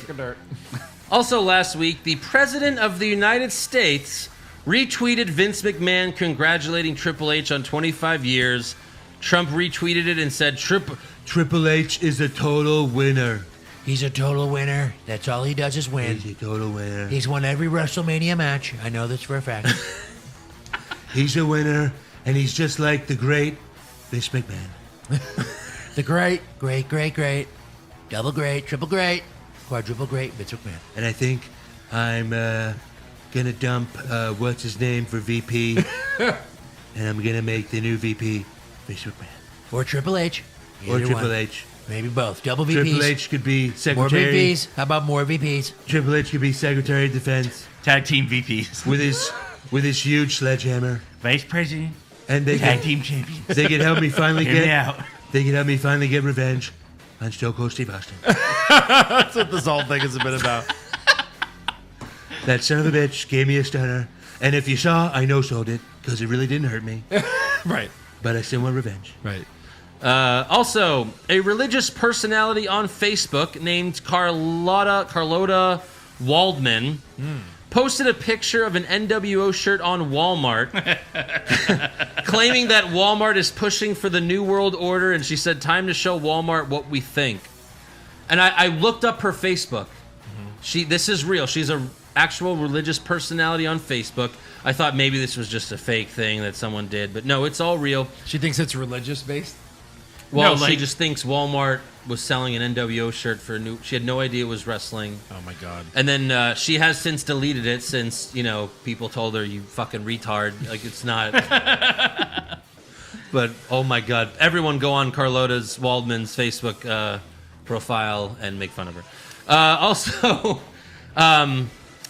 the President of the United States retweeted Vince McMahon congratulating Triple H on 25 years. Trump retweeted it and said, Triple H is a total winner. He's a total winner. That's all he does is win. He's a total winner. He's won every WrestleMania match. I know this for a fact. He's a winner, and he's just like the great Vince McMahon. The great, double great, triple great, quadruple great Vince McMahon. And I think I'm going to dump what's his name for VP, and I'm going to make the new VP Vince McMahon. Or Triple H. Or Either Triple one. H. Maybe both. Double VPs. Triple H could be More secretary. VPs. How about more VPs? Triple H could be Secretary of Defense Tag team VPs. with his huge sledgehammer, Vice President. and they Tag could, team champions. they could help me finally Hear me get out. they could help me finally get revenge on Stone Cold Steve Austin. That's what this whole thing is a bit about. That son of a bitch gave me a stunner, and if you saw, I no-sold it because it really didn't hurt me, Right. but I still want revenge. Right. Also, a religious personality on Facebook named Carlota Waldman posted a picture of an NWO shirt on Walmart, claiming that Walmart is pushing for the New World Order, and she said, time to show Walmart what we think. And I looked up her Facebook. This is real. She's an actual religious personality on Facebook. I thought maybe this was just a fake thing that someone did, but no, it's all real. She thinks it's religious based. Well, No, she like- just thinks Walmart was selling an NWO shirt for a new. She had no idea it was wrestling. Oh my god. And then she has since deleted it since, people told her, you fucking retard. Like, it's not. But, oh my God. Everyone go on Carlotta's Waldman's Facebook profile and make fun of her. Also,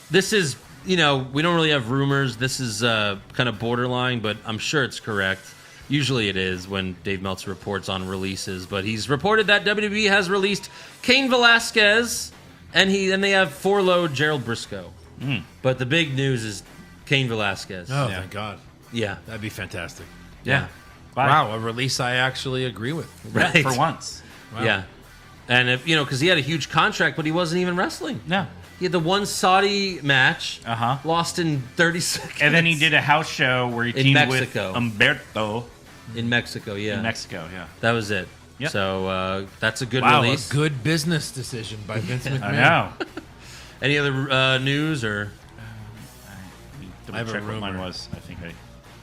this is, we don't really have rumors. This is kind of borderline, but I'm sure it's correct. Usually it is when Dave Meltzer reports on releases, but he's reported that WWE has released Cain Velasquez, and they have 4-load Gerald Briscoe. But the big news is Cain Velasquez. Oh, thank God. Yeah. That'd be fantastic. Yeah. Wow, a release I actually agree with. Right. For once. Wow. Yeah. And if because he had a huge contract, but he wasn't even wrestling. No. He had the one Saudi match, lost in 30 seconds. And then he did a house show where he teamed Mexico. with Humberto. In Mexico, yeah. In Mexico, yeah. That was it. Yep. So that's a good Wow, release. a good business decision by Vince McMahon. I know. Any other news or? I have a check what rumor. mine was. I think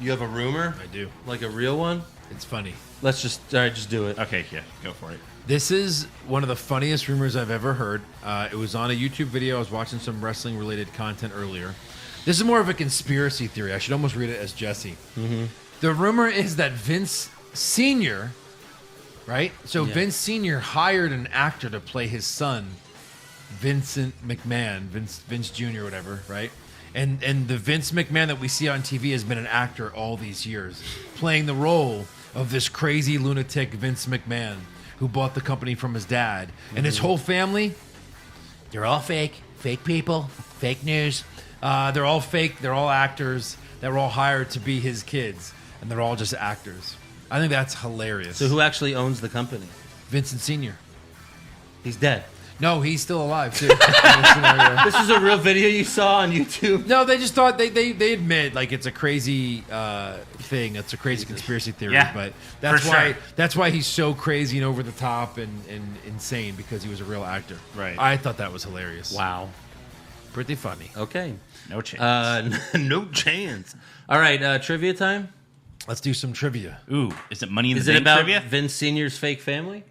You have a rumor? I do. Like a real one? It's funny. Let's just do it. Okay, yeah, go for it. This is one of the funniest rumors I've ever heard. It was on a YouTube video. I was watching some wrestling-related content earlier. This is more of a conspiracy theory. I should almost read it as Jesse. Mm-hmm. The rumor is that Vince Sr., right? So Yeah. Vince Sr. hired an actor to play his son, Vincent McMahon, Vince Jr., whatever, right? And the Vince McMahon that we see on TV has been an actor all these years, playing the role of this crazy lunatic Vince McMahon who bought the company from his dad. And his whole family, they're all fake people, fake news. They're all fake. They're all actors that were all hired to be his kids, and they're all just actors. I think that's hilarious. So who actually owns the company? Vincent Sr. He's dead. No, he's still alive too. In this scenario. This is a real video you saw on YouTube? No, they just thought they admit like it's a crazy thing. It's a crazy conspiracy theory. Yeah, but that's for why sure. that's why he's so crazy and over the top and insane, because he was a real actor. Right. I thought that was hilarious. Wow. Pretty funny. Okay. No chance. No chance. All right, trivia time? Let's do some trivia. Ooh, is it Money in the Is it Bank about trivia? Vince Sr.'s fake family?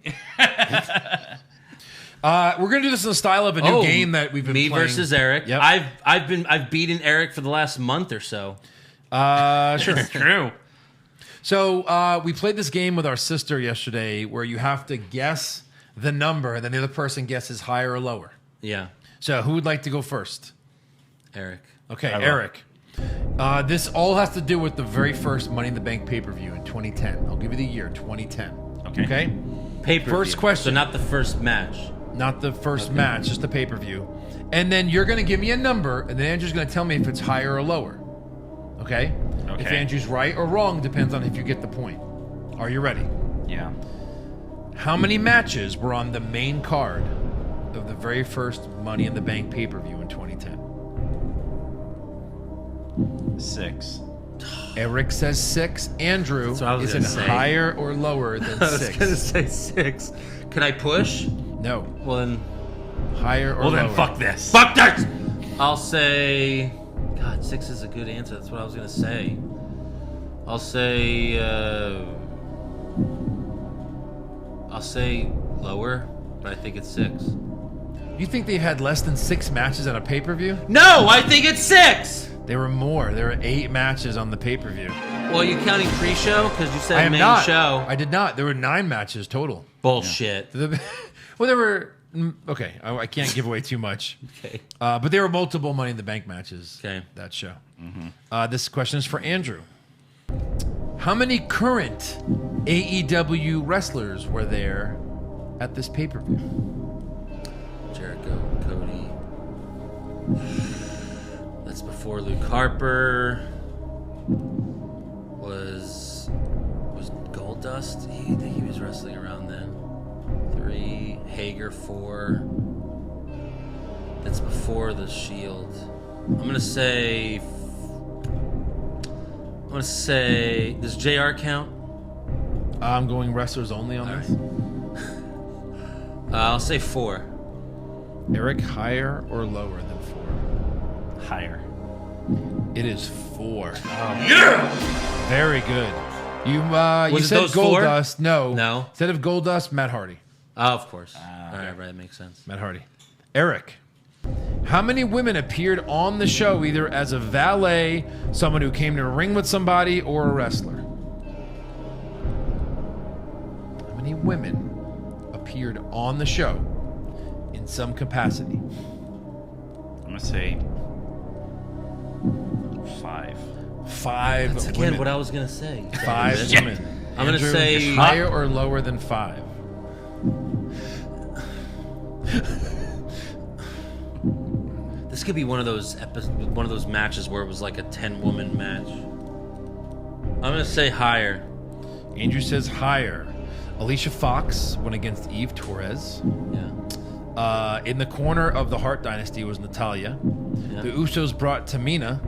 We're gonna do this in the style of a new game that we've been me playing. versus Eric. Yep. I've beaten Eric for the last month or so. Sure. It's true. So we played this game with our sister yesterday, where you have to guess the number, and then the other person guesses higher or lower. Yeah, So who would like to go first? Eric. Okay, I will. Eric. This all has to do with the very first Money in the Bank pay-per-view in 2010. I'll give you the year, 2010. Okay. Okay? Pay-per-view. First question. So not the first match. Not the first match, just the pay-per-view. And then you're going to give me a number, and then Andrew's going to tell me if it's higher or lower. Okay? Okay. If Andrew's right or wrong depends on if you get the point. Are you ready? Yeah. How many matches were on the main card of the very first Money in the Bank pay-per-view in 2010? 6. Eric says 6. Andrew, That's what I was is it gonna say. higher or lower than I was 6? gonna say 6. Can I push? No. Well then, Higher or Well, lower? then fuck this. fuck that. I'll say. God, 6 is a good answer. That's what I was gonna say. I'll say. I'll say lower, but I think it's 6. You think they've had less than 6 matches at a pay-per-view? No, I think it's 6. There were more. There were 8 matches on the pay-per-view. Well, are you counting pre-show? Because you I said am main not. show. I did not. There were 9 matches total. Bullshit. Well, there were... Okay, I can't give away too much. Okay. But there were multiple Money in the Bank matches. Okay. That show. This question is for Andrew. How many current AEW wrestlers were there at this pay-per-view? Jericho, Cody. That's before Luke Harper. Was Goldust? I think he was wrestling around then. 3. Hager, 4. That's before the Shield. I'm gonna say. Does JR count? I'm going wrestlers only on this. I'll say 4. Eric, higher or lower than 4? Higher. It is 4. Yeah! Very good. You Was it said those four? Goldust. No. No. Instead of Goldust, Matt Hardy. Oh, of course. All right, that makes sense. Matt Hardy. Eric. How many women appeared on the show either as a valet, someone who came to a ring with somebody, or a wrestler? How many women appeared on the show in some capacity? I'm going to say 5. 5 That's again women. what I was gonna say. 5 women. I'm gonna Andrew, say higher or lower than 5. This could be one of those matches where it was like a 10-woman match. I'm gonna say higher. Andrew says higher. Alicia Fox went against Eve Torres. Yeah. In the corner of the Hart Dynasty was Natalya. Yeah. The Usos brought Tamina.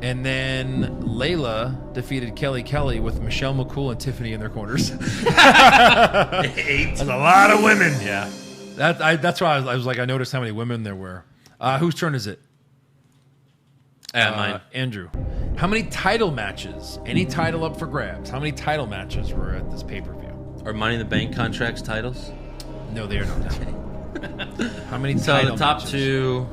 And then Layla defeated Kelly with Michelle McCool and Tiffany in their corners. 8. That's a lot of women. Yeah. That's why I was like, I noticed how many women there were. Whose turn is it? Mine. Andrew. How many title matches? Any title up for grabs? How many title matches were at this pay-per-view? Are Money in the Bank contracts titles? No, they are not. How many So title the top matches? 2.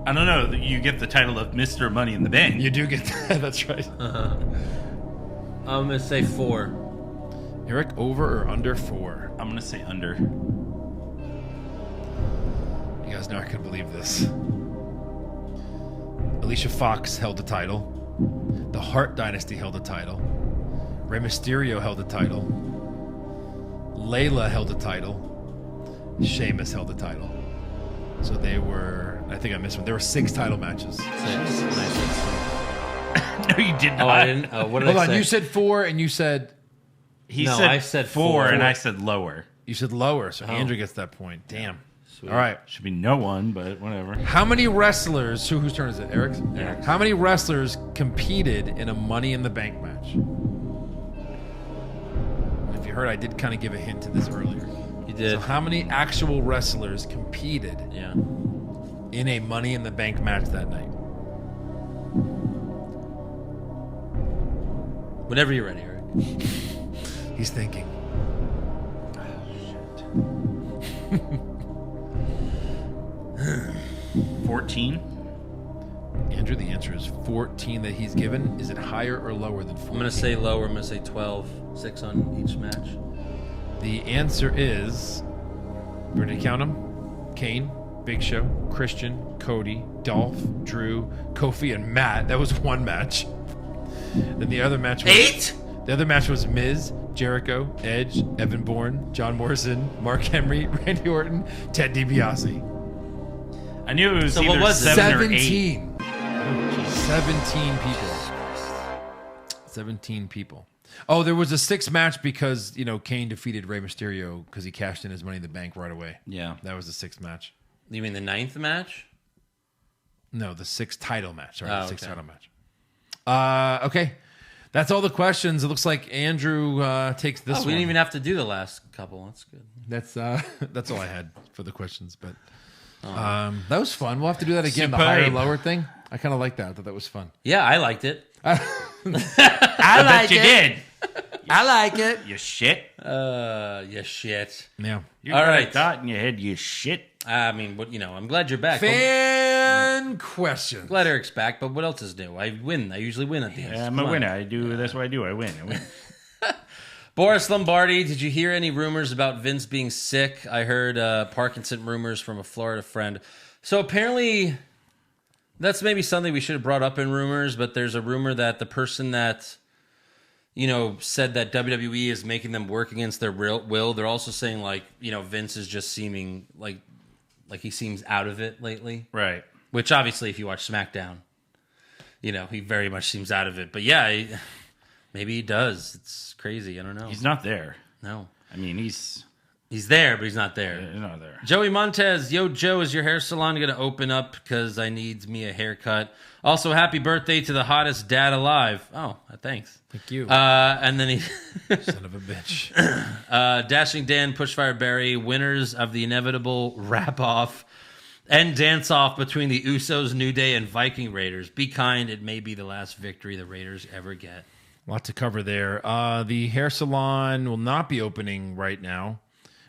I don't know. You get the title of Mr. Money in the Bank. You do get that. That's right. I'm gonna say 4. Eric, over or under 4? I'm going to say under. You guys know I couldn't believe this. Alicia Fox held the title. The Hart Dynasty held the title. Rey Mysterio held the title. Layla held the title. Sheamus held the title. So they were, I think I missed one. There were 6 title matches. 6. No, you did not. Oh, I didn't. What did Hold I on, say? you said 4 and you said, I said 4 and 4. I said lower. you said lower. So Oh. Andrew gets that point. Damn. Sweet. All right. Should be no one, but whatever. How many wrestlers, whose turn is it? Eric's? Eric's. How many wrestlers competed in a Money in the Bank match? If you heard, I did kind of give a hint to this earlier. You did. So how many actual wrestlers competed Yeah. in a Money in the Bank match that night? Whenever you're ready, Eric. He's thinking. 14. Andrew, the answer is 14 that he's given. Is it higher or lower than 14? I'm gonna say lower. I'm gonna say 12. 6 on each match. The answer is, we're going to count them. Kane, Big Show, Christian, Cody, Dolph, Drew, Kofi, and Matt. That was one match. Then the other match was 8? The other match was Miz, Jericho, Edge, Evan Bourne, John Morrison, Mark Henry, Randy Orton, Ted DiBiase. I knew it was So what either was it? 7 or 8. 17. 17 people. 17 people. Oh, there was a 6th match because, Kane defeated Rey Mysterio because he cashed in his Money in the Bank right away. Yeah. That was the 6th match. You mean the 9th match? No, the 6th title match. Sorry, Oh, the 6th okay. title match. Okay. That's all the questions. It looks like Andrew takes this Oh, one. we didn't even have to do the last couple. That's good. That's all I had for the questions. But that was fun. We'll have to do that again. The higher Superb. lower thing. I kind of like that. I thought that was fun. Yeah, I liked it. I bet you did. I like it. You shit. Yeah, shit. Yeah. You All got right. a thought in your head, you shit. I mean, I'm glad you're back. Fan questions. Glad Eric's back, but what else is new? I win. I usually win at the end. I'm Come a on. winner. I do. That's what I do. I win. Boris Lombardi, did you hear any rumors about Vince being sick? I heard Parkinson rumors from a Florida friend. So apparently, that's maybe something we should have brought up in rumors, but there's a rumor that the person that, said that WWE is making them work against their will, they're also saying, Vince is just seeming like he seems out of it lately. Right. Which, obviously, if you watch SmackDown, he very much seems out of it. But yeah, maybe he does. It's crazy. I don't know. He's not there. No. I mean, he's there, but he's not there. not there. Joey Montez, yo, Joe, is your hair salon going to open up? Because I needs me a haircut. Also, happy birthday to the hottest dad alive. Oh, thanks. Thank you. And then he... Son of a bitch. Dashing Dan, Pushfire Barry, winners of the inevitable wrap-off and dance-off between the Usos, New Day, and Viking Raiders. Be kind. It may be the last victory the Raiders ever get. A lot to cover there. The hair salon will not be opening right now.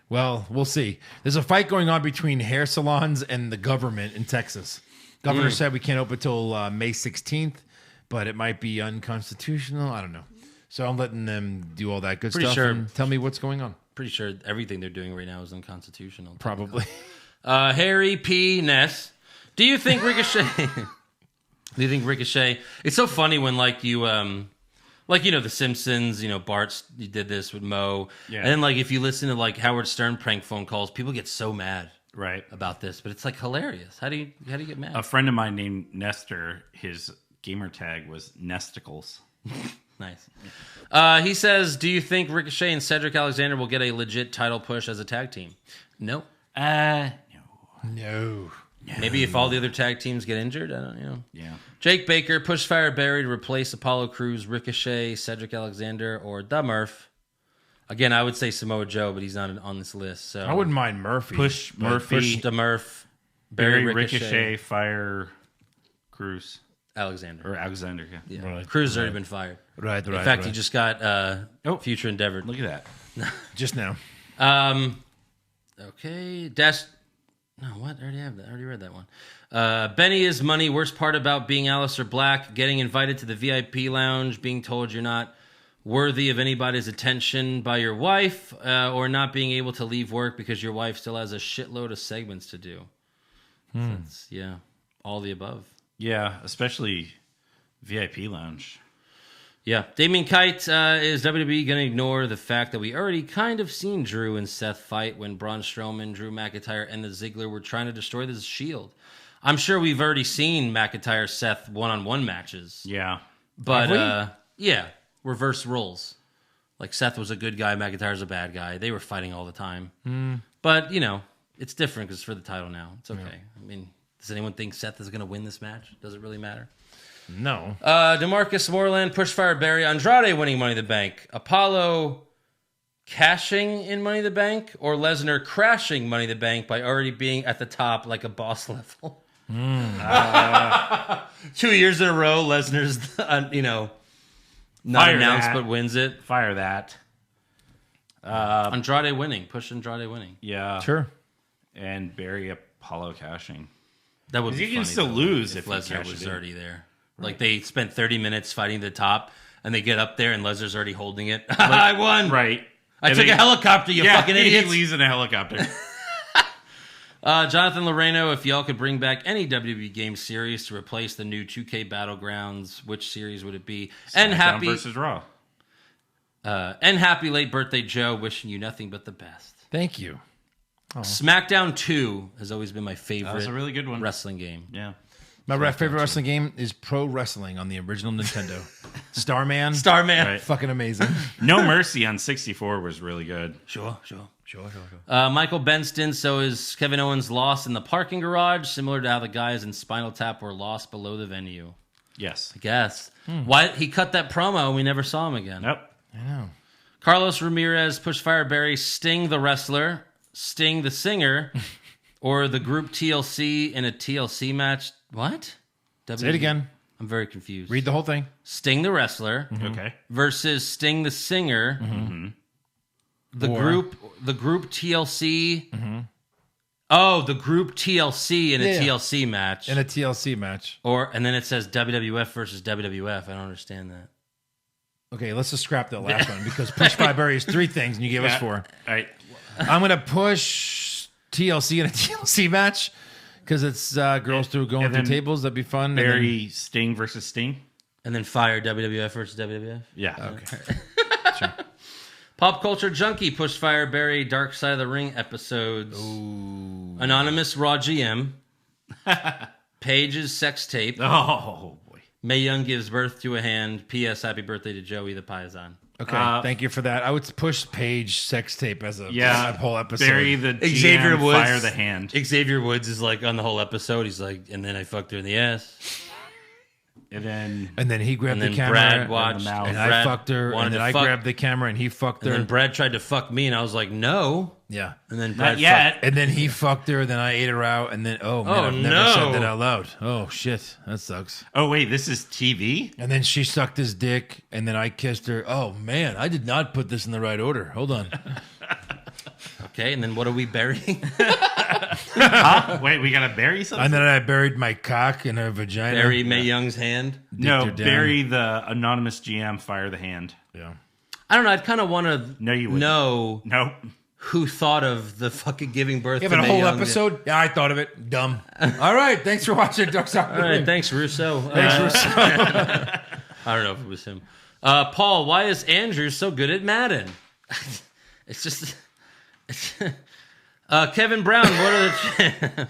Well, we'll see. There's a fight going on between hair salons and the government in Texas. Governor said we can't open until May 16th, but it might be unconstitutional. I don't know. So I'm letting them do all that good Pretty stuff. sure- And tell me what's going on. Pretty sure everything they're doing right now is unconstitutional. Probably. Harry P. Ness. Do you think Ricochet... Do you think Ricochet... It's so funny when, like, you... Like, you know, The Simpsons, you know, Bart you did this with Mo. Yeah. And then, like, if you listen to, like, Howard Stern prank phone calls, people get so mad Right. about this. But it's, like, hilarious. How do you get mad? A friend of mine named Nestor, his gamer tag was Nesticles. Nice. He says, do you think Ricochet and Cedric Alexander will get a legit title push as a tag team? No. No. Maybe if all the other tag teams get injured, I don't know. Yeah. Jake Baker, Pushfire Barry to replace Apollo Crews, Ricochet, Cedric Alexander, or the Murph. Again, I would say Samoa Joe, but he's not on this list. So I wouldn't mind Murphy. Push but Murphy, push the Murph, Barry Ricochet, fire Cruz. Alexander. Or Alexander, yeah. Yeah. Cruz has already been fired. Right. In fact, he just got future endeavored. Look at that. Just now. Okay. No, what? I already have that. I already read that one. Benny is money. Worst part about being Aleister Black, getting invited to the VIP lounge, being told you're not worthy of anybody's attention by your wife, or not being able to leave work because your wife still has a shitload of segments to do. So that's, all the above. Yeah, especially VIP lounge. Yeah. Damien Kite, is WWE going to ignore the fact that we already kind of seen Drew and Seth fight when Braun Strowman, Drew McIntyre, and the Ziggler were trying to destroy the Shield? I'm sure we've already seen McIntyre, Seth one-on-one matches. Yeah. But, yeah, reverse roles. Like, Seth was a good guy, McIntyre's a bad guy. They were fighting all the time. But, you know, it's different because it's for the title now. It's okay. I mean, does anyone think Seth is going to win this match? Does it really matter? No. DeMarcus Moreland, Pushfire Barry, Andrade winning Money in the Bank, Apollo cashing in Money in the Bank, or Lesnar crashing Money in the Bank by already being at the top like a boss level. 2 years in a row, Lesnar's, not Fire announced that. but wins it. Fire that. Andrade winning, push Andrade winning. Yeah. Sure. And Barry Apollo cashing. That would be You can funny, still though, lose if if he Lesnar cashes was in. already there. Like, they spent 30 minutes fighting the top, and they get up there, and Lesnar's already holding it. I won! Right. I And took then- a helicopter, you fucking he idiots! leaves in a helicopter. Jonathan Loreno, if y'all could bring back any WWE game series to replace the new 2K Battlegrounds, which series would it be? And SmackDown versus Raw. happy late birthday, Joe. Wishing you nothing but the best. Thank you. SmackDown 2 has always been my favorite That was a really good one. wrestling game. Yeah. My favorite wrestling game is Pro Wrestling on the original Nintendo. Starman. Starman. Right. Fucking amazing. No Mercy on 64 was really good. Sure. Michael Benston, so is Kevin Owens lost in the parking garage, similar to how the guys in Spinal Tap were lost below the venue? Yes. I guess. Why he cut that promo and we never saw him again? Nope. I know. Carlos Ramirez, Pushfire Barry, Sting the wrestler, Sting the singer, or the group TLC in a TLC match. What? Say it again. I'm very confused. Read the whole thing. Sting the wrestler Okay. versus Sting the singer. The Or- group TLC. Oh, the group TLC in a Yeah. TLC match. In a TLC match. And then it says WWF versus WWF. I don't understand that. Okay, let's just scrap that last one because Push by Barry is 3 things and you gave us 4. All right. I'm going to push TLC in a TLC match because it's girls going and through then tables. That'd be fun. And then- Barry Sting versus Sting. And then fire WWF versus WWF. Yeah. Okay. Pop Culture Junkie, Pushfire Barry, Dark Side of the Ring episodes. Ooh. Anonymous Raw GM. Paige's sex tape. Oh, boy. Mae Young gives birth to a hand. P.S. Happy birthday to Joey the Paisan. Okay, thank you for that. I would push Paige sex tape as a whole episode. Barry the GM, Xavier Woods. fire the hand. Xavier Woods is like on the whole episode. He's like, and then I fucked her in the ass. And then And then he grabbed And then the camera. Brad watched, mouth. and Brad I fucked her. wanted And then to I fuck- grabbed the camera and he fucked her. And then Brad tried to fuck me, and I was like, no. Yeah. And then Brad not yet. And then he fucked her. Then I ate her out. And then, oh, man, Oh, I've never no. said that out loud. Oh, shit. That sucks. Oh wait, this is TV. And then she sucked his dick. And then I kissed her. Oh, man. I did not put this in the right order. Hold on. Okay, and then what are we burying? Wait, we gotta bury something. And then I buried my cock in her vagina. Barry Mae Young's hand. No, her down. bury the anonymous GM. Fire the hand. Yeah. I don't know. I'd kind of want to No, you wouldn't. know Nope. who thought of the fucking giving birth You to have a Mae whole Young. episode? Yeah, I thought of it. Dumb. All right. Thanks for watching Dark Side of the All right, Ring. thanks, Russo. Thanks, Russo. I don't know if it was him. Paul, why is Andrew so good at Madden? It's just... Kevin Brown, what are the...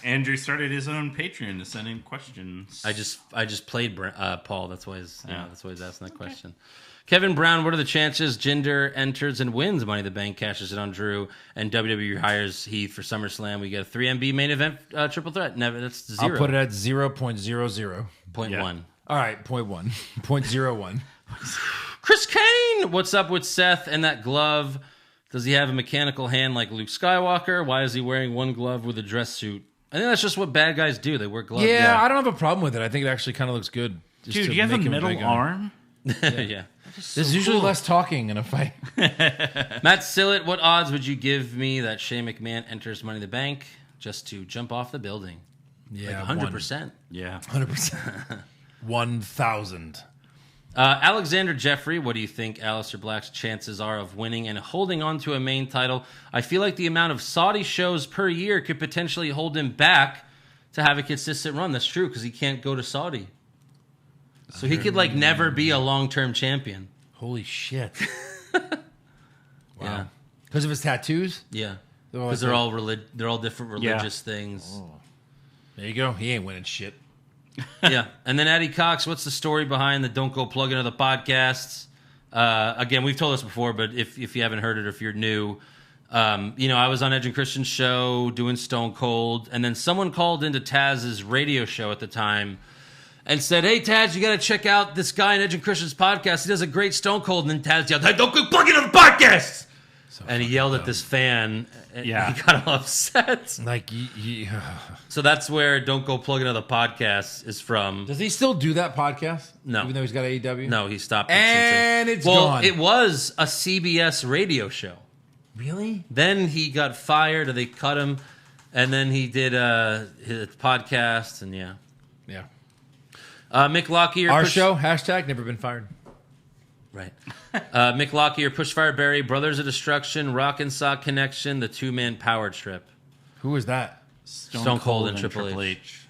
Andrew started his own Patreon to send in questions. I just played Paul. That's why he's asking that question. Kevin Brown, what are the chances Jinder enters and wins Money in the Bank, cashes it on Drew, and WWE hires Heath for SummerSlam? We get a 3MB main event triple threat. Never. That's 0. I'll put it at 0.00. 0.1. All right, 0.1. 0.01. Chris Kane, what's up with Seth and that glove? Does he have a mechanical hand like Luke Skywalker? Why is he wearing one glove with a dress suit? I think that's just what bad guys do. They wear gloves. Yeah, I don't have a problem with it. I think it actually kind of looks good. Just Dude, to you have a make him metal big on- arm? yeah. There's usually less talking in a fight. Matt Sillett, what odds would you give me that Shane McMahon enters Money in the Bank just to jump off the building? Yeah, Like 100%. Yeah. 100%. 1,000. Alexander Jeffrey, what do you think Aleister Black's chances are of winning and holding on to a main title? I feel like the amount of Saudi shows per year could potentially hold him back to have a consistent run. That's true, because he can't go to Saudi. So he could, like, never be a long-term champion. Holy shit. Yeah. Because of his tattoos? Yeah. They're all Because they're all different religious Yeah. things. There you go. He ain't winning shit. Yeah. And then Eddie Cox, what's the story behind the Don't Go Plug Into the podcasts? Again, we've told this before, but if you haven't heard it or if you're new, I was on Edge and Christian's show doing Stone Cold, and then someone called into Taz's radio show at the time and said, "Hey, Taz, you got to check out this guy in Edge and Christian's podcast. He does a great Stone Cold." And then Taz yelled, "Hey, don't go plug into the podcast!" And he yelled at this fan, and Yeah. he got all upset. Like, So that's where Don't Go Plug Into the podcast is from. does he still do that podcast? No. Even though he's got AEW? No, he stopped. it And since it's well, gone. it was a CBS radio show. Really? Then he got fired, or they cut him, and then he did his podcast, and yeah. Yeah. Mick Lockyer. Our show, hashtag never been fired. Right. Mick Lockyer, Pushfire Barry, Brothers of Destruction, Rock and Sock Connection, the two-man power trip. Who was that? Stone Cold and Triple H.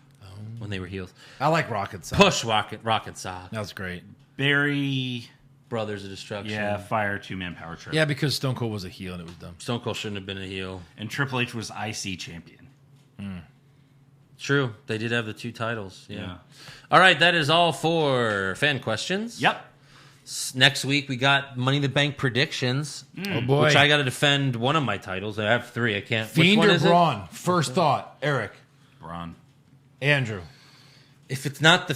When they were heels. I like Rocket Sock. Push Rocket Sock. That was great. Barry. Brothers of Destruction. Yeah, fire two-man power trip. Yeah, because Stone Cold was a heel and it was dumb. Stone Cold shouldn't have been a heel. And Triple H was IC champion. True. They did have the two titles. Yeah. Yeah. All right, that is all for fan questions. Yep. Next week, we got Money in the Bank predictions. Oh, boy. Which I got to defend one of my titles. I have 3. I can't. Fiend Which one or is Braun? First thought. Eric. Braun. Andrew. If it's not the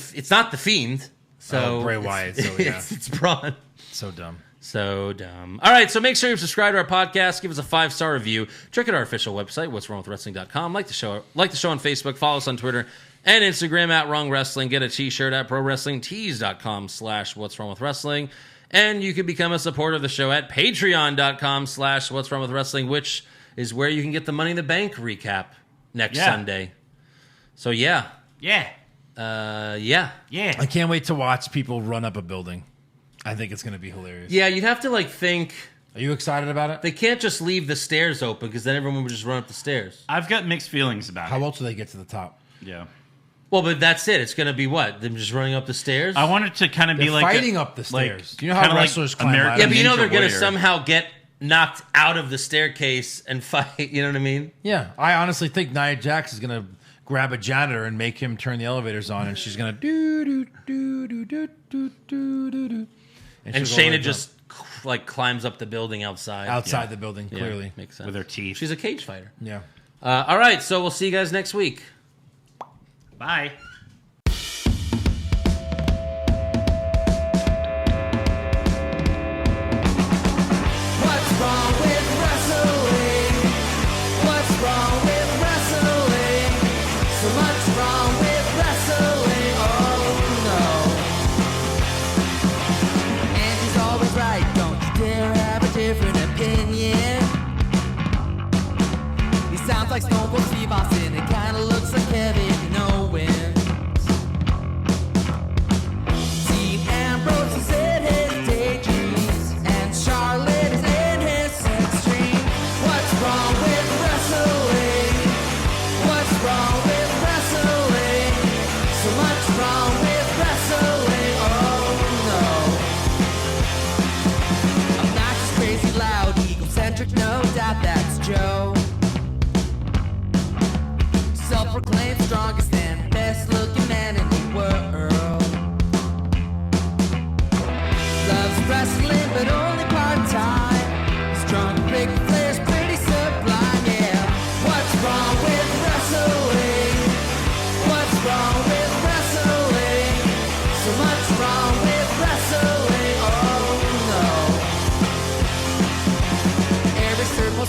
Fiend, so Bray Wyatt, so yeah. it's Braun. So dumb. So dumb. All right, so make sure you subscribe to our podcast. Give us a 5-star review. Check out our official website, what'swrongwithwrestling.com. Like the show on Facebook. Follow us on Twitter and Instagram at Wrong Wrestling. Get a t-shirt at ProWrestlingTees.com/what'swrongwithwrestling. And you can become a supporter of the show at Patreon.com/what'swrongwithwrestling, which is where you can get the Money in the Bank recap next Sunday. So yeah. Yeah. Yeah. I can't wait to watch people run up a building. I think it's going to be hilarious. Yeah, you'd have to think. Are you excited about it? They can't just leave the stairs open because then everyone would just run up the stairs. I've got mixed feelings about How it. else will they get to the top? Yeah. Well, but that's it. It's going to be what? Them just running up the stairs? I want it to kind of be They're like fighting up the stairs. Do you know how kinda wrestlers climb American ladders? Yeah, but you know Ninja they're going to Warrior. somehow get knocked out of the staircase and fight. You know what I mean? Yeah, I honestly think Nia Jax is going to grab a janitor and make him turn the elevators on, and she's going to do. And Shayna just climbs up the building outside. outside the building, Yeah, clearly. makes sense. with her teeth. She's a cage fighter. Yeah. All right, so we'll see you guys next week. Bye.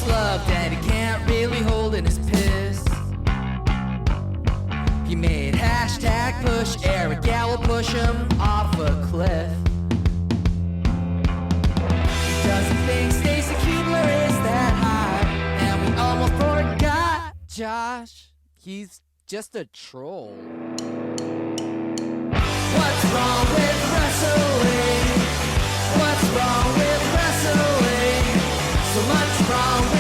most loved and he can't really hold in his piss. He made hashtag push Eric, yeah, we'll push him off a cliff. He doesn't think Stacy Keebler is that high, and we almost forgot Josh. He's just a troll. What's wrong with wrestling? What's wrong with wrestling? So much wrong with